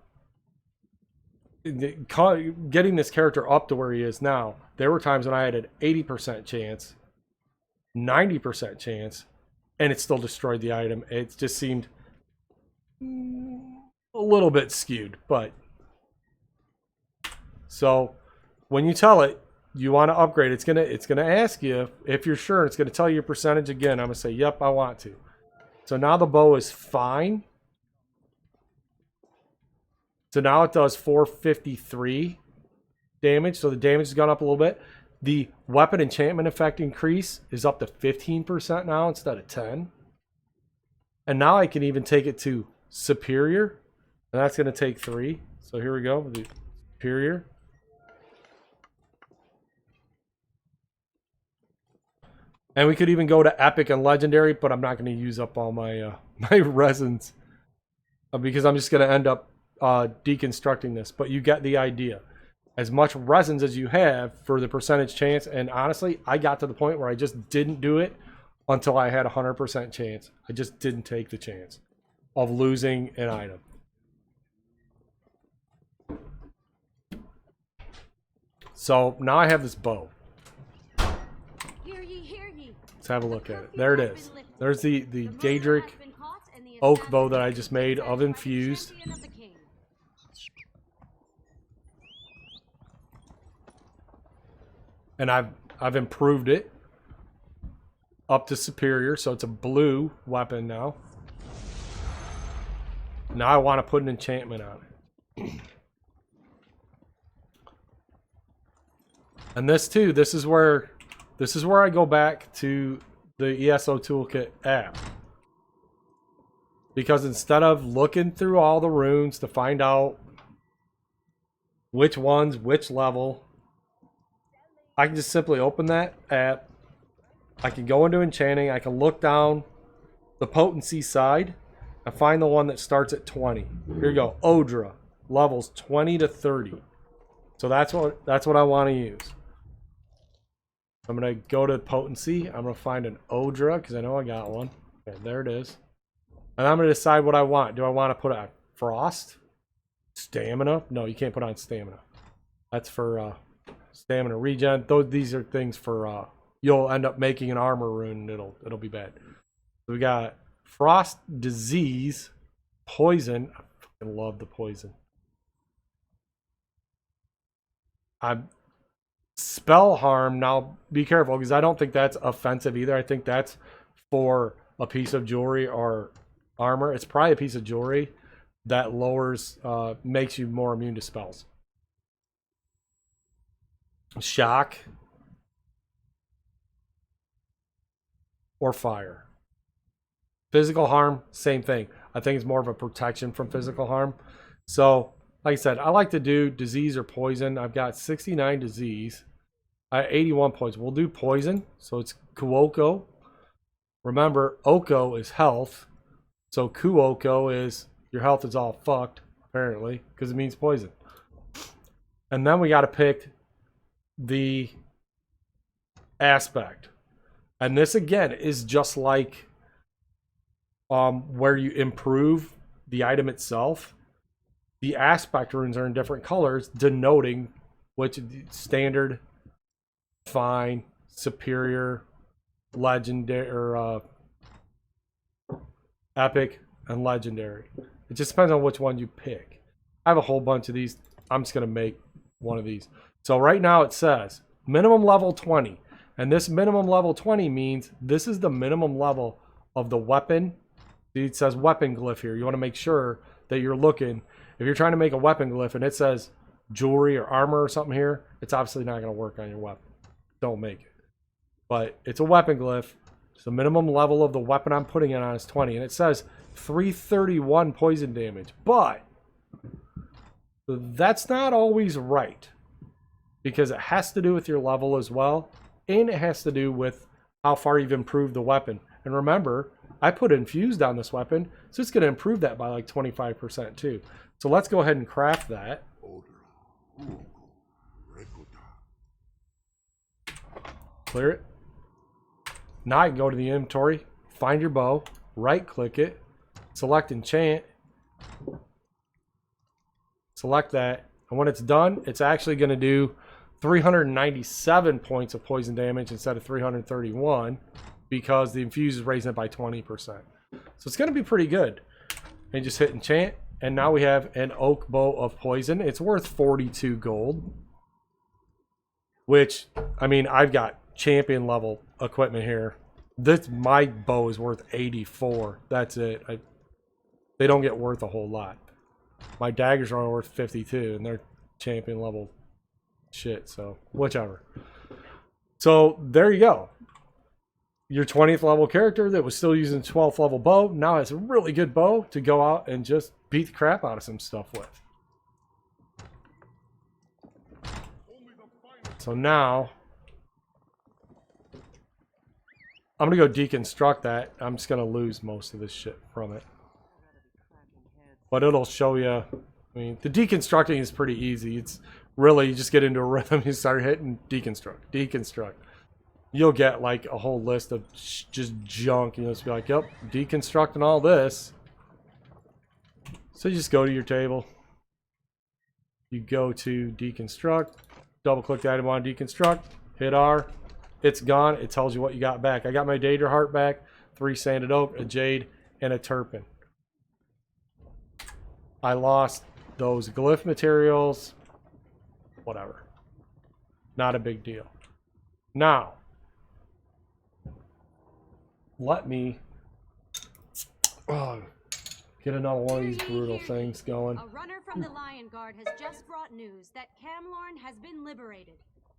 getting this character up to where he is now, there were times when I had an 80% chance, 90% chance, and it still destroyed the item. It just seemed a little bit skewed, but so when you tell it you want to upgrade, it's gonna ask you if you're sure. It's gonna tell you your percentage again. I'm gonna say, yep, I want to. So now the bow is fine. So now it does 453 damage. So the damage has gone up a little bit. The weapon enchantment effect increase is up to 15% now instead of 10. And now I can even take it to superior. And that's going to take 3. So here we go. The superior. And we could even go to epic and legendary, but I'm not going to use up all my my resins because I'm just going to end up deconstructing this. But you get the idea. As much resins as you have for the percentage chance, and honestly, I got to the point where I just didn't do it until I had 100% chance. I just didn't take the chance of losing an item. So now I have this bow. Hear ye, hear ye. Let's have a look The at it. curfew There it has is. been lifted. There's the The murderer Daedric has been caught, and the oak bow that I establishment just made is of led by the infused. champion of the king. And I've improved it up to superior, so it's a blue weapon now. Now I want to put an enchantment on it. And this too, this is where I go back to the ESO Toolkit app. Because instead of looking through all the runes to find out which one's which level, I can just simply open that app. I can go into enchanting. I can look down the potency side and find the one that starts at 20. Here you go, Odra, levels 20 to 30. So that's what I want to use. I'm gonna go to potency. I'm gonna find an Odra because I know I got one. Okay, there it is. And I'm gonna decide what I want. Do I want to put on frost, stamina? No, you can't put on stamina. That's for stamina regen. These are things for you'll end up making an armor rune and it'll be bad. So we got frost, disease, poison. I fucking love the poison. Spell harm. Now be careful because I don't think that's offensive either. I think that's for a piece of jewelry or armor. It's probably a piece of jewelry that lowers makes you more immune to spells. Shock or fire. Physical harm, same thing. I think it's more of a protection from physical harm. So, like I said, I like to do disease or poison. I've got 69 disease. 81 poison. We'll do poison. So it's Kuoko. Remember, Oko is health. So Kuoko is your health is all fucked, apparently, because it means poison. And then we got to pick the aspect. And this again is just like where you improve the item itself. The aspect runes are in different colors, denoting which standard, fine, superior, legendary, or epic, and legendary. It just depends on which one you pick. I have a whole bunch of these. I'm just going to make one of these. So right now it says minimum level 20. And this minimum level 20 means this is the minimum level of the weapon. It says weapon glyph here. You want to make sure that you're looking. If you're trying to make a weapon glyph and it says jewelry or armor or something here, it's obviously not going to work on your weapon. Don't make it. But it's a weapon glyph. So the minimum level of the weapon I'm putting it on is 20. And it says 331 poison damage. But that's not always right. Because it has to do with your level as well. And it has to do with how far you've improved the weapon. And remember, I put infused on this weapon, so it's going to improve that by like 25% too. So let's go ahead and craft that. Clear it. Now I can go to the inventory, find your bow, right click it, select enchant, select that, and when it's done, it's actually going to do 397 points of poison damage instead of 331 because the infuse is raising it by 20%. So it's going to be pretty good. And just hit enchant, and now we have an oak bow of poison. It's worth 42 gold, which, I mean, I've got champion level equipment here. My bow is worth 84. That's it. They don't get worth a whole lot. My daggers are only worth 52, and they're champion level shit, so whichever. So there you go. Your 20th level character that was still using 12th level bow now has a really good bow to go out and just beat the crap out of some stuff with. So now I'm gonna go deconstruct that. I'm just gonna lose most of this shit from it, but it'll show you. I mean, the deconstructing is pretty easy. It's really, you just get into a rhythm, you start hitting deconstruct. You'll get like a whole list of just junk. You know, just be like, yep, deconstructing all this. So you just go to your table. You go to deconstruct. double click the item on deconstruct, hit R, it's gone. It tells you what you got back. I got my Daedra Heart back, 3 sanded oak, a jade, and a turpin. I lost those glyph materials, whatever. Not a big deal. Now, let me get another one of these brutal things going. A runner from the Lion Guard has just brought news that Camlorn has been liberated.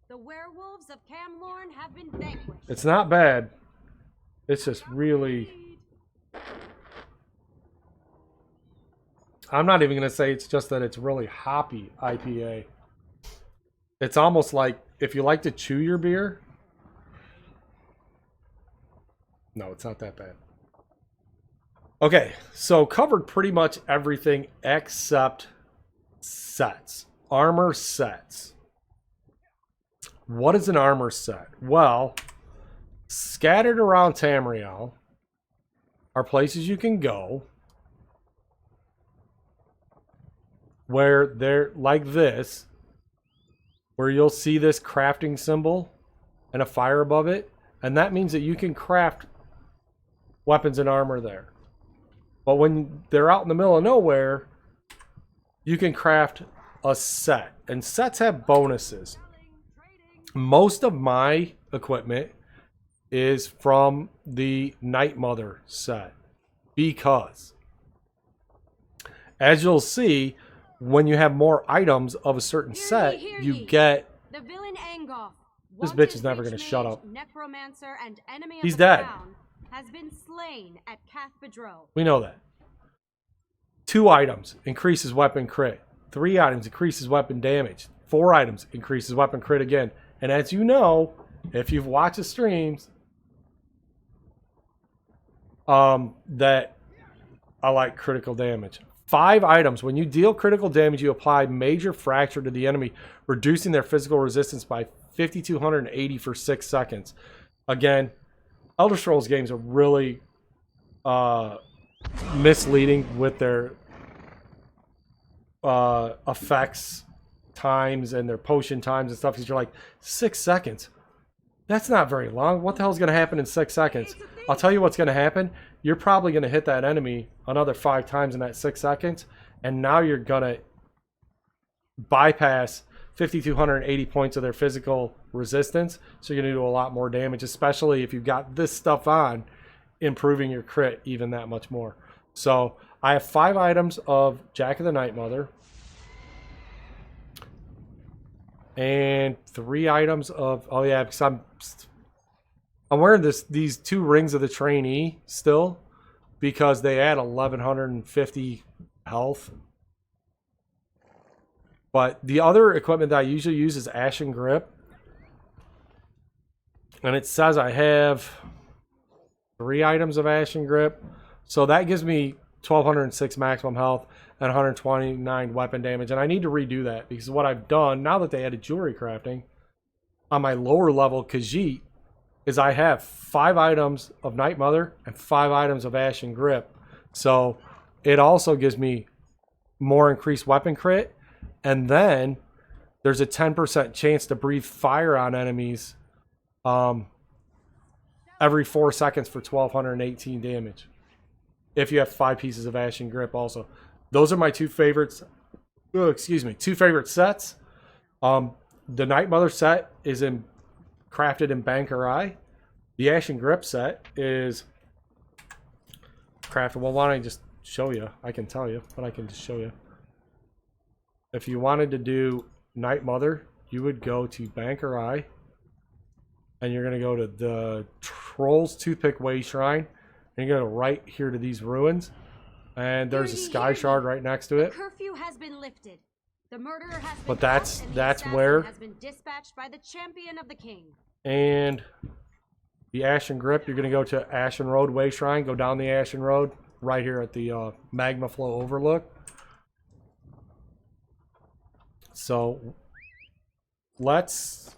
The werewolves of Camlorn have been vanquished. It's not bad. It's just really... I'm not even going to say it's just that it's really hoppy IPA. It's almost like if you like to chew your beer. No, it's not that bad. Okay, so covered pretty much everything except sets. Armor sets. What is an armor set? Well, scattered around Tamriel are places you can go where they're like this, where you'll see this crafting symbol and a fire above it, and that means that you can craft weapons and armor there. But when they're out in the middle of nowhere, you can craft a set, and sets have bonuses. Most of my equipment is from the Night Mother set, because as you'll see, when you have more items of a certain set, you get... The villain Angoth, This bitch is never going to shut up. Necromancer and enemy of He's the dead. crown, has been slain at Cathbedro. We know that. 2 items increases weapon crit. 3 items increases weapon damage. 4 items increases weapon crit again. And as you know, if you've watched the streams, that I like critical damage. 5 items. When you deal critical damage, you apply major fracture to the enemy, reducing their physical resistance by 5,280 for 6 seconds. Again, Elder Scrolls games are really misleading with their effects times and their potion times and stuff, because you're like, 6 seconds? That's not very long. What the hell is going to happen in 6 seconds? I'll tell you what's going to happen. You're probably going to hit that enemy another 5 times in that 6 seconds, and now you're going to bypass 5,280 points of their physical resistance, so you're going to do a lot more damage, especially if you've got this stuff on, improving your crit even that much more. So I have 5 items of Jack of the Night Mother, and 3 items of, oh yeah, because I'm wearing these 2 rings of the trainee still, because they add 1,150 health. But the other equipment that I usually use is Ashen Grip, and it says I have 3 items of Ashen Grip, so that gives me 1,206 maximum health and 129 weapon damage. And I need to redo that, because what I've done now that they added jewelry crafting on my lower level Khajiit is I have 5 items of Night Mother and 5 items of Ashen Grip. So it also gives me more increased weapon crit, and then there's a 10% chance to breathe fire on enemies every 4 seconds for 1,218 damage. If you have 5 pieces of Ashen Grip also. Those are my 2 favorites. Oh, excuse me, 2 favorite sets. The Night Mother set is crafted in Bankerai. The Ashen Grip set is crafted. Well, why don't I just show you? I can tell you, but I can just show you. If you wanted to do Night Mother, you would go to Bankerai, and you're going to go to the Troll's Toothpick Way Shrine, and you're going to go right here to these ruins, and there's a Sky Shard right next to it. The curfew has been lifted. The murderer has been But caught, and the that's assassin where, has been dispatched by the champion of the king. and the Ashen Grip, you're going to go to Ashen Road Way Shrine, go down the Ashen Road, right here at the Magma Flow Overlook. So let's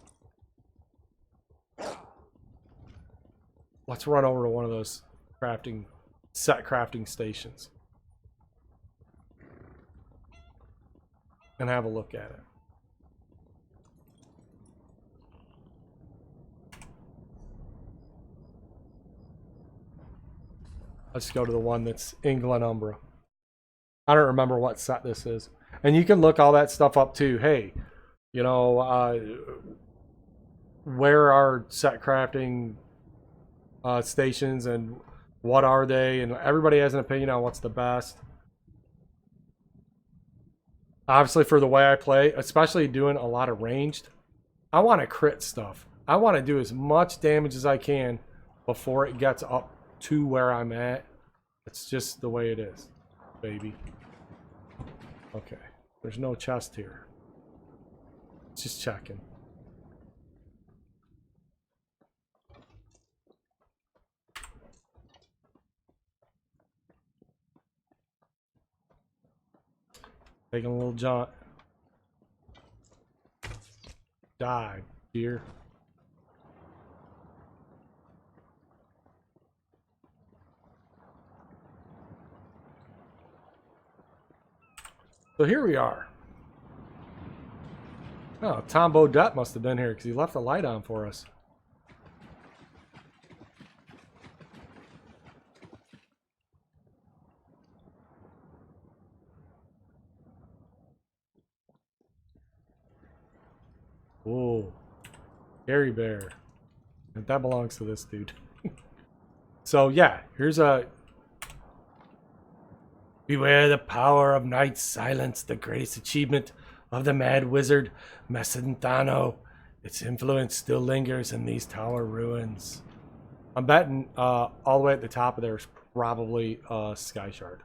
run over to one of those set crafting stations and have a look at it. Let's go to the one that's in Glenumbra. I don't remember what set this is. And you can look all that stuff up too. Hey, you know, where are set crafting stations and what are they? And everybody has an opinion on what's the best. Obviously, for the way I play, especially doing a lot of ranged, I want to crit stuff. I want to do as much damage as I can before it gets up to where I'm at. It's just the way it is, baby. Okay, there's no chest here. Just checking. Taking a little jaunt. Die, dear. So here we are. Oh, Tom Bodette must have been here because he left the light on for us. Whoa. Gary Bear. That belongs to this dude. So yeah, here's a... Beware the power of night's silence, the greatest achievement of the mad wizard Messenthano. Its influence still lingers in these tower ruins. I'm betting all the way at the top of there is probably Sky Shard.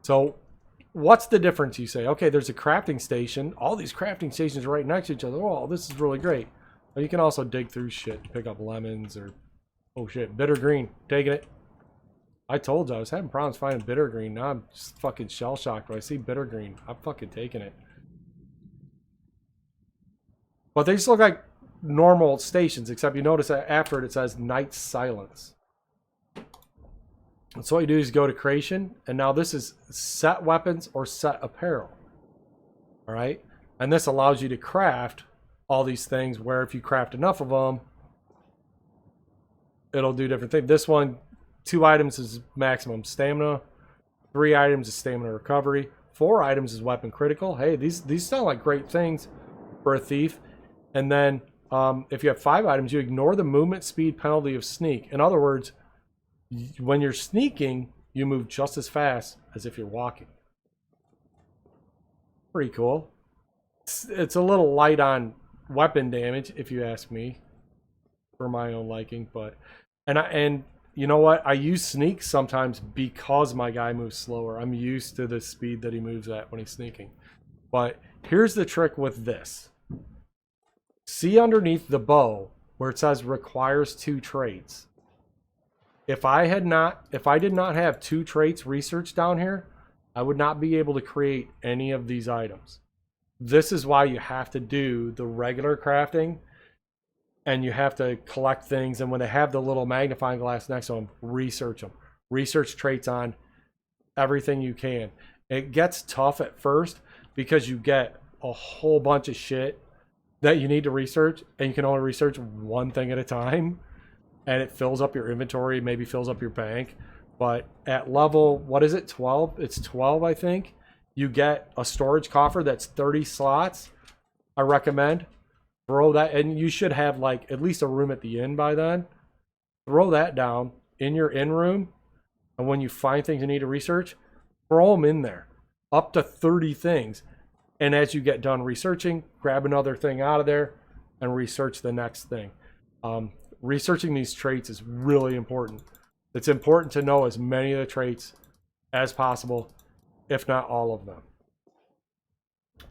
So what's the difference, you say? Okay, there's a crafting station. All these crafting stations are right next to each other. Oh, this is really great. Well, you can also dig through shit, pick up lemons or... Oh shit, bitter green. Taking it. I told you, I was having problems finding bitter green. Now I'm just fucking shell-shocked when I see bitter green. I'm fucking taking it. But they just look like normal stations, except you notice that after it says Night Silence. And so what you do is go to creation, and now this is set weapons or set apparel. Alright? And this allows you to craft all these things where if you craft enough of them, it'll do different things. This one, 2 items is maximum stamina. 3 items is stamina recovery. 4 items is weapon critical. Hey, these sound like great things for a thief. And then if you have 5 items, you ignore the movement speed penalty of sneak. In other words, when you're sneaking, you move just as fast as if you're walking. Pretty cool. It's a little light on weapon damage, if you ask me, for my own liking. But and you know what? I use sneak sometimes because my guy moves slower. I'm used to the speed that he moves at when he's sneaking. But here's the trick with this. See underneath the bow where it says requires 2 traits. If I did not have 2 traits researched down here, I would not be able to create any of these items. This is why you have to do the regular crafting. And you have to collect things, and when they have the little magnifying glass next to them, research them. Research traits on everything you can. It gets tough at first because you get a whole bunch of shit that you need to research, and you can only research one thing at a time, and it fills up your inventory, maybe fills up your bank. But at level, what is it, 12? It's 12, I think. You get a storage coffer that's 30 slots. I recommend. Throw that, and you should have like at least a room at the inn by then. Throw that down in your inn room, and when you find things you need to research, throw them in there. Up to 30 things. And as you get done researching, grab another thing out of there and research the next thing. Researching these traits is really important. It's important to know as many of the traits as possible, if not all of them.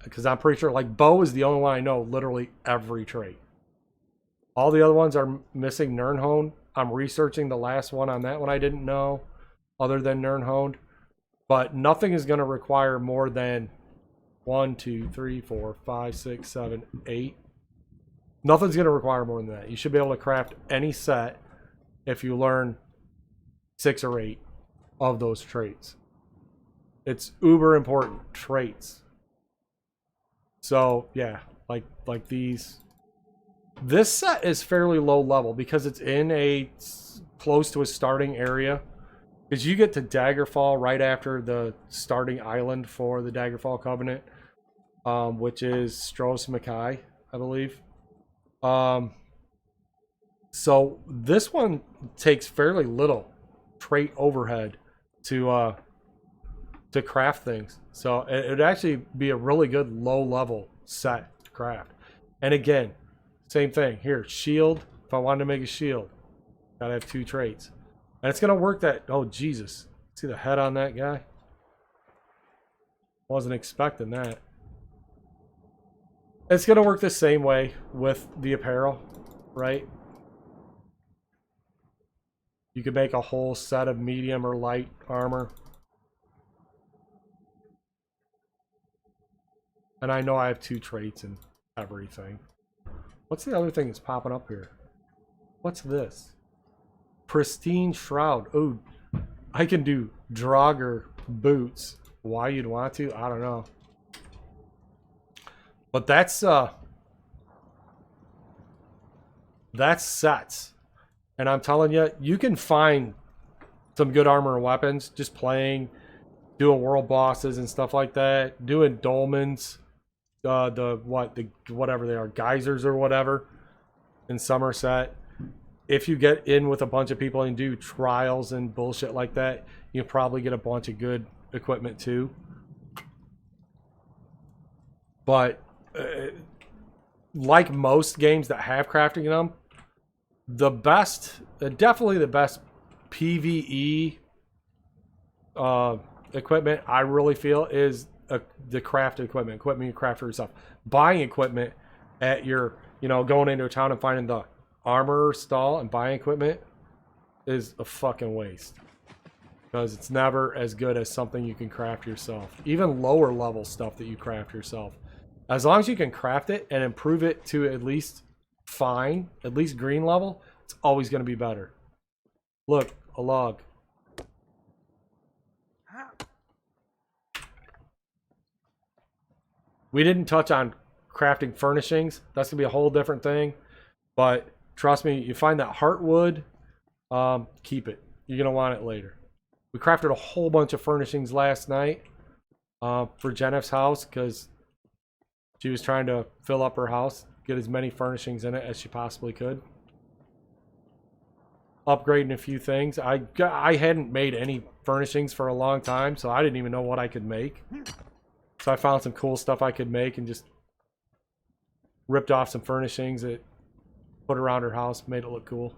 Because I'm pretty sure, like, bow is the only one I know literally every trait. All the other ones are missing Nirnhoned. I'm researching the last one on that one I didn't know, other than Nirnhoned. But nothing is going to require more than 1, 2, 3, 4, 5, 6, 7, 8. Nothing's going to require more than that. You should be able to craft any set if you learn 6 or 8 of those traits. It's uber important. Traits. So, yeah, like these. This set is fairly low level because it's in a close to a starting area. Because you get to Daggerfall right after the starting island for the Daggerfall Covenant, which is Stros Mackay, I believe. So this one takes fairly little trait overhead to craft things. So it'd actually be a really good low level set to craft. And again, same thing here. Shield. If I wanted to make a shield, gotta have 2 traits. And it's gonna work that. Oh Jesus! See the head on that guy? Wasn't expecting that. It's gonna work the same way with the apparel, right? You could make a whole set of medium or light armor. And I know I have 2 traits and everything. What's the other thing that's popping up here? What's this? Pristine Shroud. Oh, I can do Draugr boots. Why you'd want to, I don't know. But that's sets. And I'm telling you, you can find some good armor and weapons just playing, doing world bosses and stuff like that, doing dolmens, whatever they are, geysers or whatever in Somerset. If you get in with a bunch of people and do trials and bullshit like that, you'll probably get a bunch of good equipment too. But like most games that have crafting in them, the best, definitely the best PvE equipment I really feel is the crafted equipment you craft for yourself. Buying equipment at your, going into a town and finding the armor stall and buying equipment is a fucking waste, because it's never as good as something you can craft yourself. Even lower level stuff that you craft yourself, as long as you can craft it and improve it to at least fine, at least green level, it's always going to be better. Look, a log. We didn't touch on crafting furnishings. That's going to be a whole different thing. But trust me, you find that heartwood, keep it. You're going to want it later. We crafted a whole bunch of furnishings last night for Jennifer's house, because she was trying to fill up her house, get as many furnishings in it as she possibly could. Upgrading a few things. I hadn't made any furnishings for a long time, so I didn't even know what I could make. So I found some cool stuff I could make and just ripped off some furnishings that put around her house, made it look cool.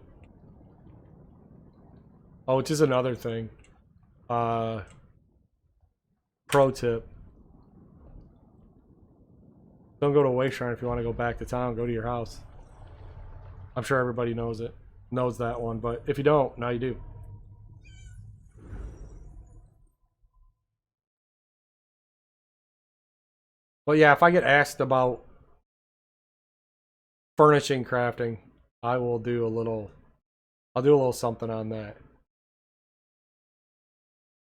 Oh, which is another thing. Pro tip. Don't go to a way shrine if you want to go back to town. Go to your house. I'm sure everybody knows that one, but if you don't, now you do. But yeah, if I get asked about furnishing crafting, I will do a little, I'll do a little something on that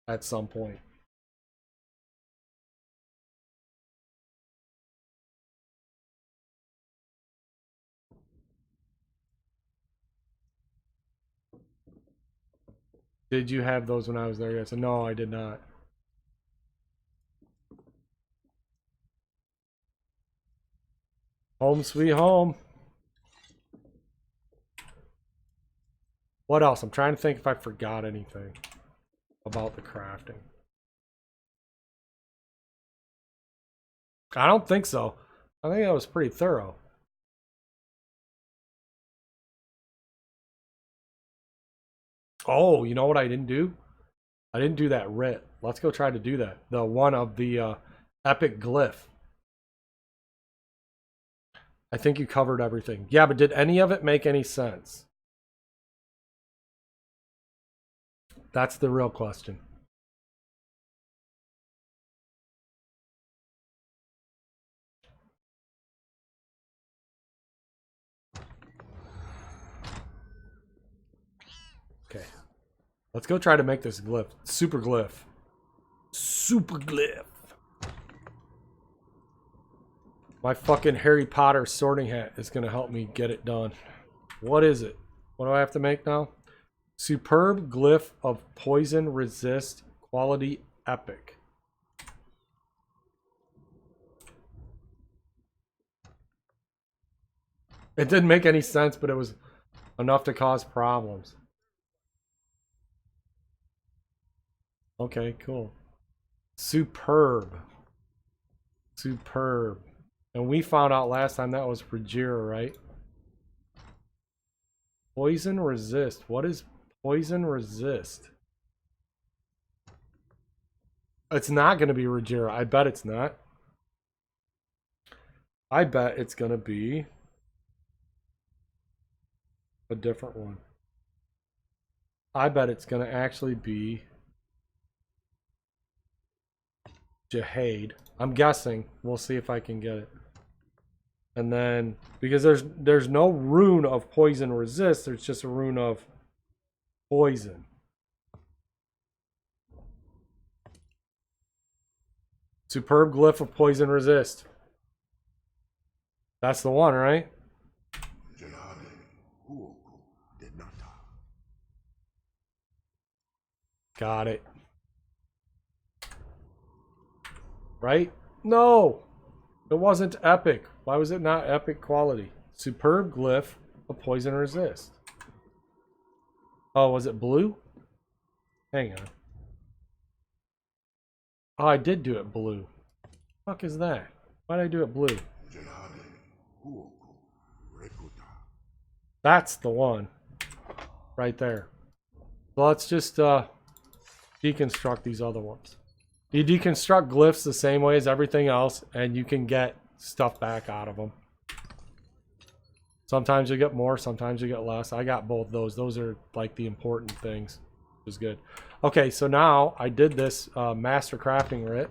at some point. Did you have those when I was there? Yes. No, I did not. Home sweet home. What else? I'm trying to think if I forgot anything about the crafting. I don't think so. I think that was pretty thorough. Oh, you know what I didn't do? I didn't do that writ. Let's go try to do that. The one of the epic glyph. I think you covered everything. Yeah, but did any of it make any sense? That's the real question. Okay. Let's go try to make this glyph. Super glyph. Super glyph. My fucking Harry Potter sorting hat is going to help me get it done. What is it? What do I have to make now? Superb glyph of poison resist, quality epic. It didn't make any sense, but it was enough to cause problems. Okay, cool. Superb. Superb. And we found out last time that was Rajira, right? Poison resist. What is poison resist? It's not going to be Rajira. I bet it's not. I bet it's going to be a different one. I bet it's going to actually be Jihad. I'm guessing. We'll see if I can get it. And then, because there's no rune of poison resist, there's just a rune of poison. Superb glyph of poison resist. That's the one, right? Got it. Right? No! It wasn't epic. Why was it not epic quality? Superb glyph of poison resist. Oh, was it blue? Hang on. Oh, I did do it blue. What the fuck is that? Why did I do it blue? That's the one. Right there. So let's just deconstruct these other ones. You deconstruct glyphs the same way as everything else, and you can get stuff back out of them. Sometimes you get more, sometimes you get less. I got both those. Those are like the important things, which is good. Okay, so now I did this master crafting writ.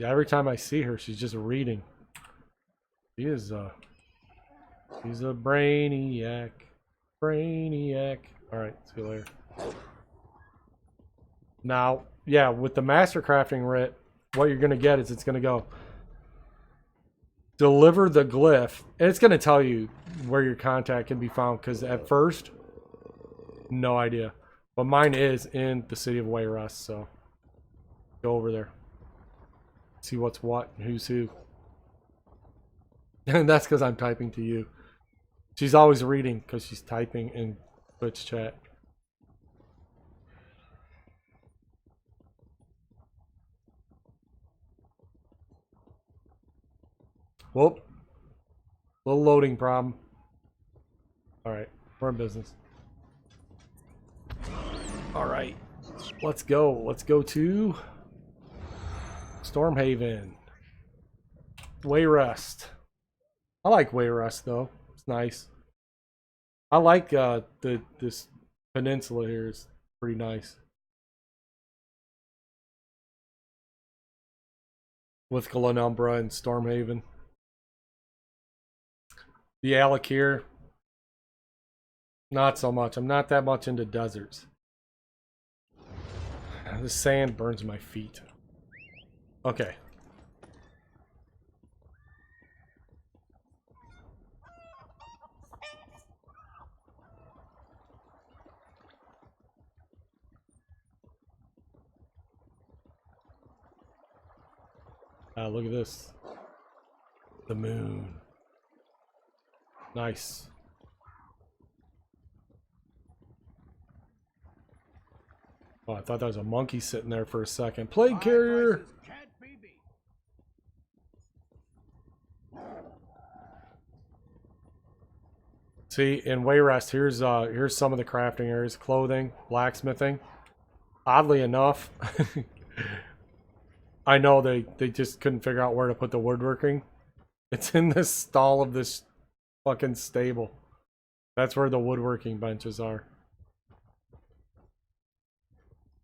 Every time I see her, she's just reading. She is she's a brainiac. Brainiac. Alright, see you later. Now, yeah, with the master crafting writ, what you're gonna get is it's gonna go deliver the glyph, and it's gonna tell you where your contact can be found, because at first, no idea. But mine is in the city of Wayrest, so go over there. See what's what and who's who. And that's because I'm typing to you. She's always reading because she's typing in Twitch chat. Whoop. Little loading problem. Alright, we're in business. Alright. Let's go. Let's go to Stormhaven. Wayrest. I like Wayrest though. It's nice. I like this peninsula here. It's pretty nice. With Glenumbra and Stormhaven. The Alakir, not so much. I'm not that much into deserts. The sand burns my feet. Okay. Look at this. The moon. Nice. Oh, I thought that was a monkey sitting there for a second. Plague carrier! See, in Wayrest, here's some of the crafting areas. Clothing, blacksmithing. Oddly enough, I know they just couldn't figure out where to put the woodworking. It's in this stall of this fucking stable. That's where the woodworking benches are.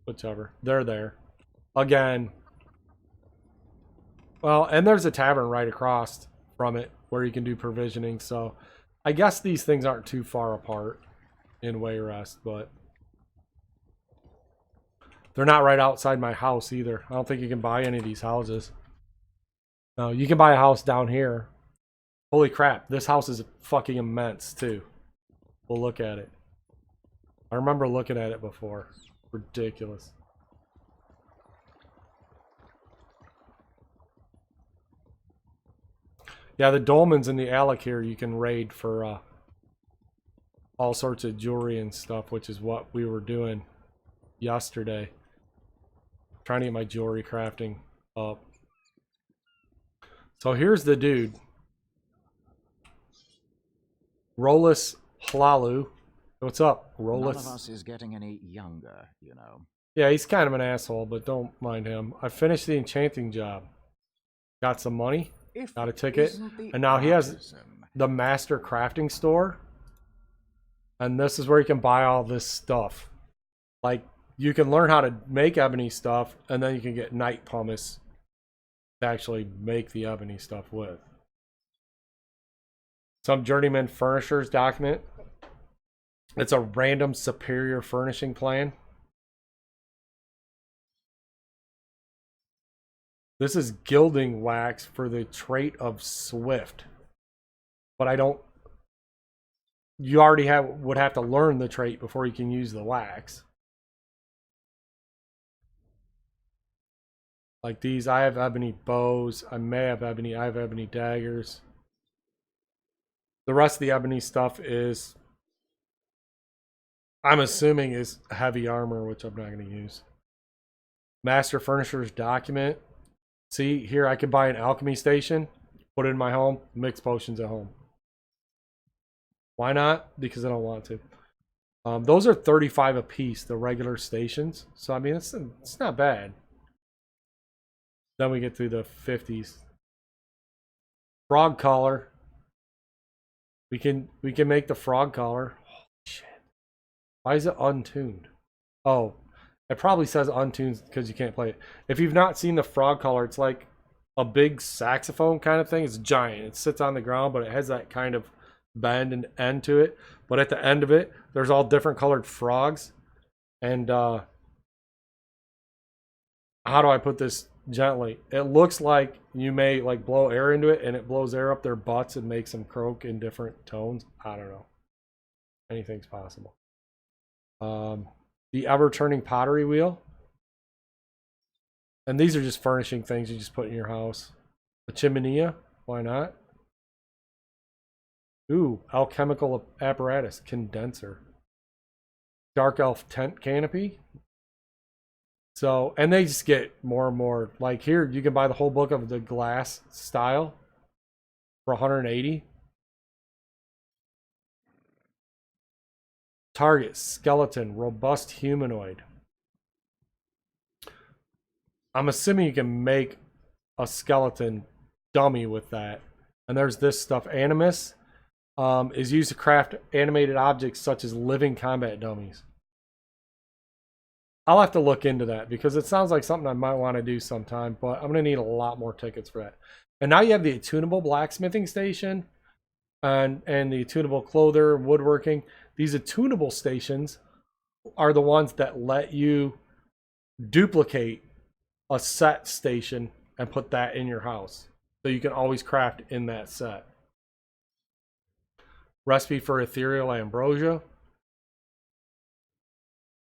Whichever. They're there. Again. Well, and there's a tavern right across from it where you can do provisioning, so I guess these things aren't too far apart in Wayrest, but They're not right outside my house either. I don't think you can buy any of these houses. No, you can buy a house down here. Holy crap, this house is fucking immense too. We'll look at it. I remember looking at it before. Ridiculous. Yeah, the dolmens in the Alec here you can raid for all sorts of jewelry and stuff, which is what we were doing yesterday. Trying to get my jewelry crafting up. So here's the dude. Rolus Hlalu. What's up, Rolus? None of us is getting any younger, you know. Yeah, he's kind of an asshole, but don't mind him. I finished the enchanting job. Got some money. Got a ticket. And now he has the master crafting store. And this is where you can buy all this stuff. Like, you can learn how to make ebony stuff, and then you can get night pumice to actually make the ebony stuff with. Some journeyman furnishers document. It's a random superior furnishing plan. This is gilding wax for the trait of swift. But I don't... You already would have to learn the trait before you can use the wax. Like these, I have ebony bows. I may have ebony. I have ebony daggers. The rest of the ebony stuff is... I'm assuming is heavy armor, which I'm not going to use. Master Furnishers document. See, here I could buy an alchemy station, put it in my home, mix potions at home. Why not? Because I don't want to. Those are 35 a piece, the regular stations. So, I mean, it's not bad. Then we get through the 50s. Frog collar. We can make the frog collar. Holy shit. Why is it untuned? Oh, it probably says untuned because you can't play it. If you've not seen the frog collar, it's like a big saxophone kind of thing. It's giant. It sits on the ground, but it has that kind of bend and end to it. But at the end of it, there's all different colored frogs. And how do I put this gently? It looks like you may like blow air into it, and it blows air up their butts and makes them croak in different tones. I don't know. Anything's possible. The ever-turning pottery wheel. And these are just furnishing things you just put in your house. A chimenea, why not? Ooh, alchemical apparatus, condenser. Dark elf tent canopy. So, and they just get more and more. Like here, you can buy the whole book of the glass style for 180. Target, skeleton, robust humanoid. I'm assuming you can make a skeleton dummy with that. And there's this stuff. Animus is used to craft animated objects such as living combat dummies. I'll have to look into that because it sounds like something I might want to do sometime, but I'm going to need a lot more tickets for that. And now you have the attunable blacksmithing station and the attunable clother, woodworking. These attunable stations are the ones that let you duplicate a set station and put that in your house. So you can always craft in that set. Recipe for ethereal ambrosia.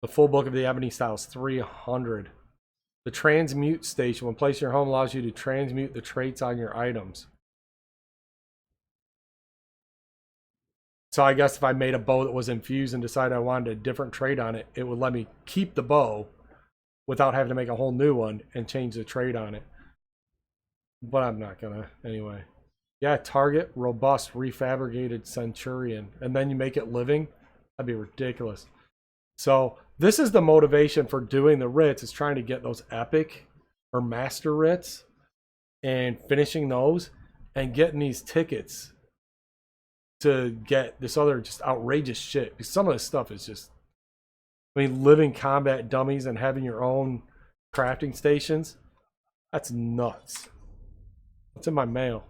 The full book of the ebony style is 300. The transmute station, when placed in your home, allows you to transmute the traits on your items. So I guess if I made a bow that was infused and decided I wanted a different trait on it, it would let me keep the bow without having to make a whole new one and change the trait on it. But I'm not gonna anyway. Yeah, target, robust, refabricated centurion. And then you make it living. That'd be ridiculous. So this is the motivation for doing the writs, is trying to get those epic or master writs and finishing those and getting these tickets to get this other just outrageous shit. Because some of this stuff is just, I mean, living combat dummies and having your own crafting stations. That's nuts. What's in my mail?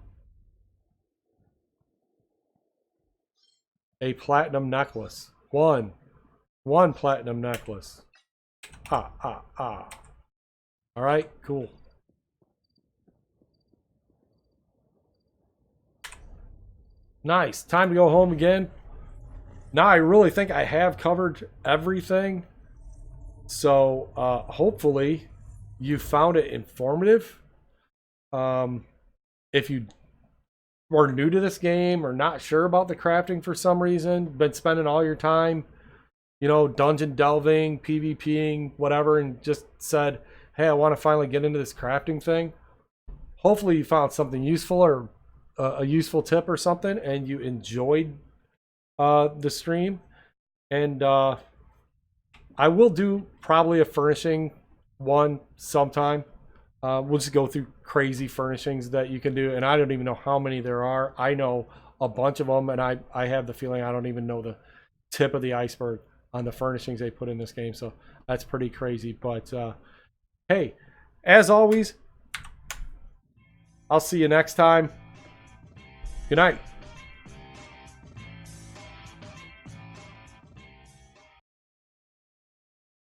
A platinum necklace. One platinum necklace. All right, cool. Nice. Time to go home again. Now I really think I have covered everything. So hopefully you found it informative. If you were new to this game or not sure about the crafting for some reason, been spending all your time, you know, dungeon delving, PvPing, whatever, and just said, hey, I want to finally get into this crafting thing. Hopefully you found something useful or a useful tip or something, and you enjoyed the stream. And I will do probably a furnishing one sometime. We'll just go through crazy furnishings that you can do, and I don't even know how many there are. I know a bunch of them, and I have the feeling I don't even know the tip of the iceberg on the furnishings they put in this game, so that's pretty crazy. But hey, as always, I'll see you next time. Good night.